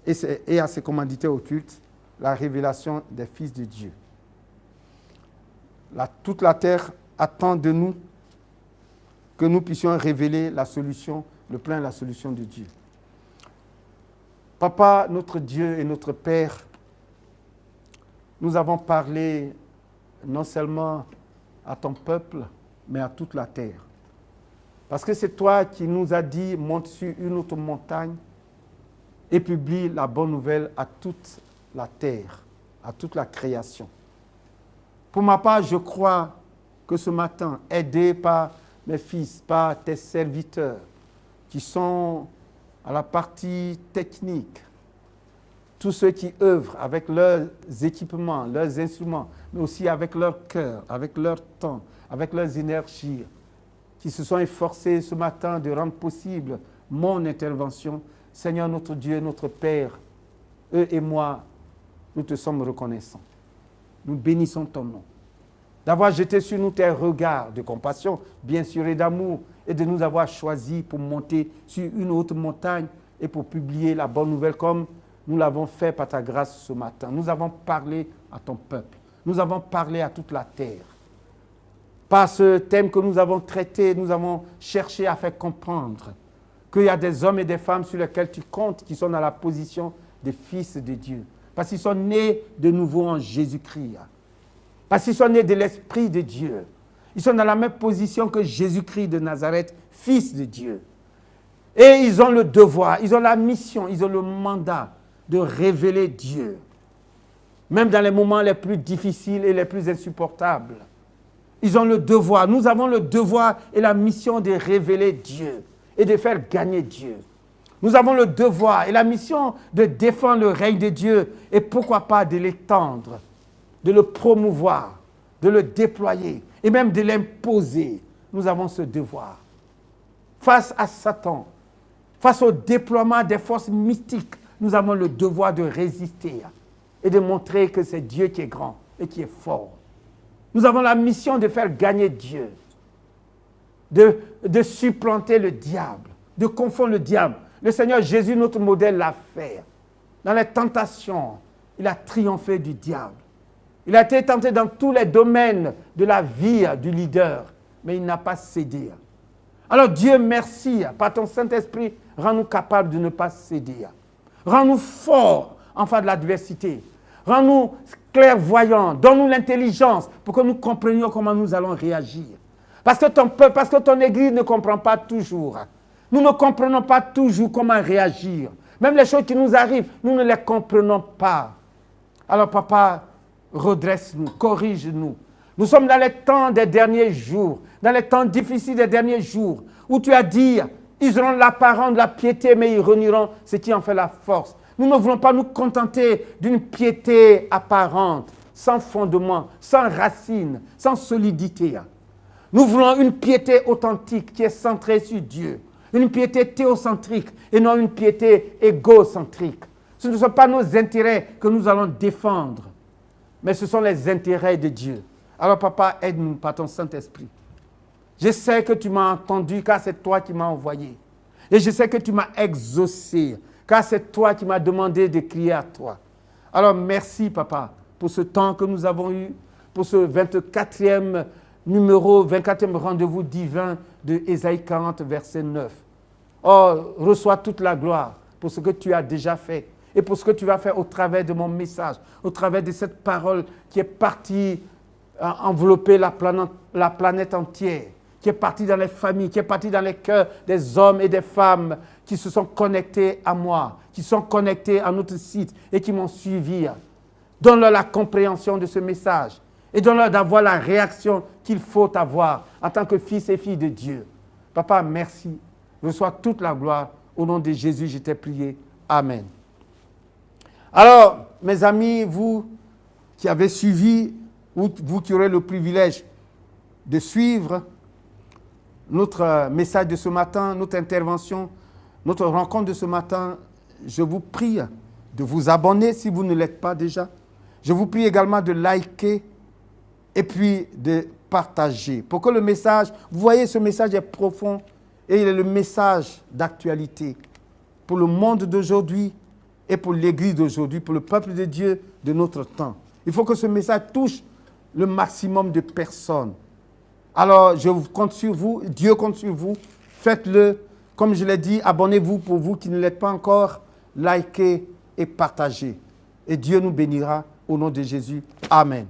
et à ses commanditaires occultes, la révélation des fils de Dieu. Toute la terre attend de nous que nous puissions révéler la solution, le plan et la solution de Dieu. Papa, notre Dieu et notre Père, nous avons parlé non seulement à ton peuple, mais à toute la terre. Parce que c'est toi qui nous as dit, monte sur une autre montagne et publie la bonne nouvelle à toute la terre, à toute la création. Pour ma part, je crois que ce matin, aidé par mes fils, par tes serviteurs qui sont à la partie technique, tous ceux qui œuvrent avec leurs équipements, leurs instruments, mais aussi avec leur cœur, avec leur temps, avec leurs énergies, qui se sont efforcés ce matin de rendre possible mon intervention. Seigneur notre Dieu, notre Père, eux et moi, nous te sommes reconnaissants. Nous bénissons ton nom. D'avoir jeté sur nous tes regards de compassion, bien sûr, et d'amour, et de nous avoir choisis pour monter sur une autre montagne et pour publier la bonne nouvelle comme nous l'avons fait par ta grâce ce matin. Nous avons parlé à ton peuple. Nous avons parlé à toute la terre. Par ce thème que nous avons traité, nous avons cherché à faire comprendre qu'il y a des hommes et des femmes sur lesquels tu comptes qui sont dans la position des fils de Dieu. Parce qu'ils sont nés de nouveau en Jésus-Christ. Parce qu'ils sont nés de l'Esprit de Dieu. Ils sont dans la même position que Jésus-Christ de Nazareth, fils de Dieu. Et ils ont le devoir, ils ont la mission, ils ont le mandat de révéler Dieu. Même dans les moments les plus difficiles et les plus insupportables. Ils ont le devoir, nous avons le devoir et la mission de révéler Dieu et de faire gagner Dieu. Nous avons le devoir et la mission de défendre le règne de Dieu et pourquoi pas de l'étendre, de le promouvoir, de le déployer et même de l'imposer. Nous avons ce devoir. Face à Satan, face au déploiement des forces mystiques, nous avons le devoir de résister et de montrer que c'est Dieu qui est grand et qui est fort. Nous avons la mission de faire gagner Dieu, de supplanter le diable, de confondre le diable. Le Seigneur Jésus, notre modèle, l'a fait. Dans les tentations, il a triomphé du diable. Il a été tenté dans tous les domaines de la vie du leader, mais il n'a pas cédé. Alors Dieu, merci, par ton Saint-Esprit, rends-nous capables de ne pas céder. Rends-nous forts en face de l'adversité. Rends-nous clairvoyants, donne-nous l'intelligence pour que nous comprenions comment nous allons réagir. Parce que ton peuple, parce que ton Église ne comprend pas toujours. Nous ne comprenons pas toujours comment réagir. Même les choses qui nous arrivent, nous ne les comprenons pas. Alors papa, redresse-nous, corrige-nous. Nous sommes dans les temps des derniers jours, dans les temps difficiles des derniers jours, où tu as dit, ils auront l'apparence de la piété, mais ils renieront ce qui en fait la force. Nous ne voulons pas nous contenter d'une piété apparente, sans fondement, sans racine, sans solidité. Nous voulons une piété authentique qui est centrée sur Dieu, une piété théocentrique et non une piété égocentrique. Ce ne sont pas nos intérêts que nous allons défendre, mais ce sont les intérêts de Dieu. Alors papa, aide-nous par ton Saint-Esprit. Je sais que tu m'as entendu car c'est toi qui m'as envoyé. Et je sais que tu m'as exaucé car c'est toi qui m'as demandé de crier à toi. Alors merci papa pour ce temps que nous avons eu, pour ce 24e numéro, 24e rendez-vous divin de Ésaïe 40, verset 9. Oh, reçois toute la gloire pour ce que tu as déjà fait et pour ce que tu vas faire au travers de mon message, au travers de cette parole qui est partie envelopper la planète entière, qui est partie dans les familles, qui est partie dans les cœurs des hommes et des femmes qui se sont connectés à moi, qui sont connectés à notre site et qui m'ont suivi. Donne-leur la compréhension de ce message et donne-leur d'avoir la réaction qu'il faut avoir en tant que fils et filles de Dieu. Papa, merci. Reçois toute la gloire. Au nom de Jésus, je t'ai prié. Amen. Alors, mes amis, vous qui avez suivi, ou vous qui aurez le privilège de suivre notre message de ce matin, notre intervention, notre rencontre de ce matin, je vous prie de vous abonner si vous ne l'êtes pas déjà. Je vous prie également de liker et puis de partager pour que le message, vous voyez, ce message est profond et il est le message d'actualité pour le monde d'aujourd'hui et pour l'Église d'aujourd'hui, pour le peuple de Dieu de notre temps. Il faut que ce message touche le maximum de personnes. Alors, je compte sur vous, Dieu compte sur vous. Faites-le, comme je l'ai dit, abonnez-vous pour vous qui ne l'êtes pas encore, likez et partagez. Et Dieu nous bénira au nom de Jésus. Amen.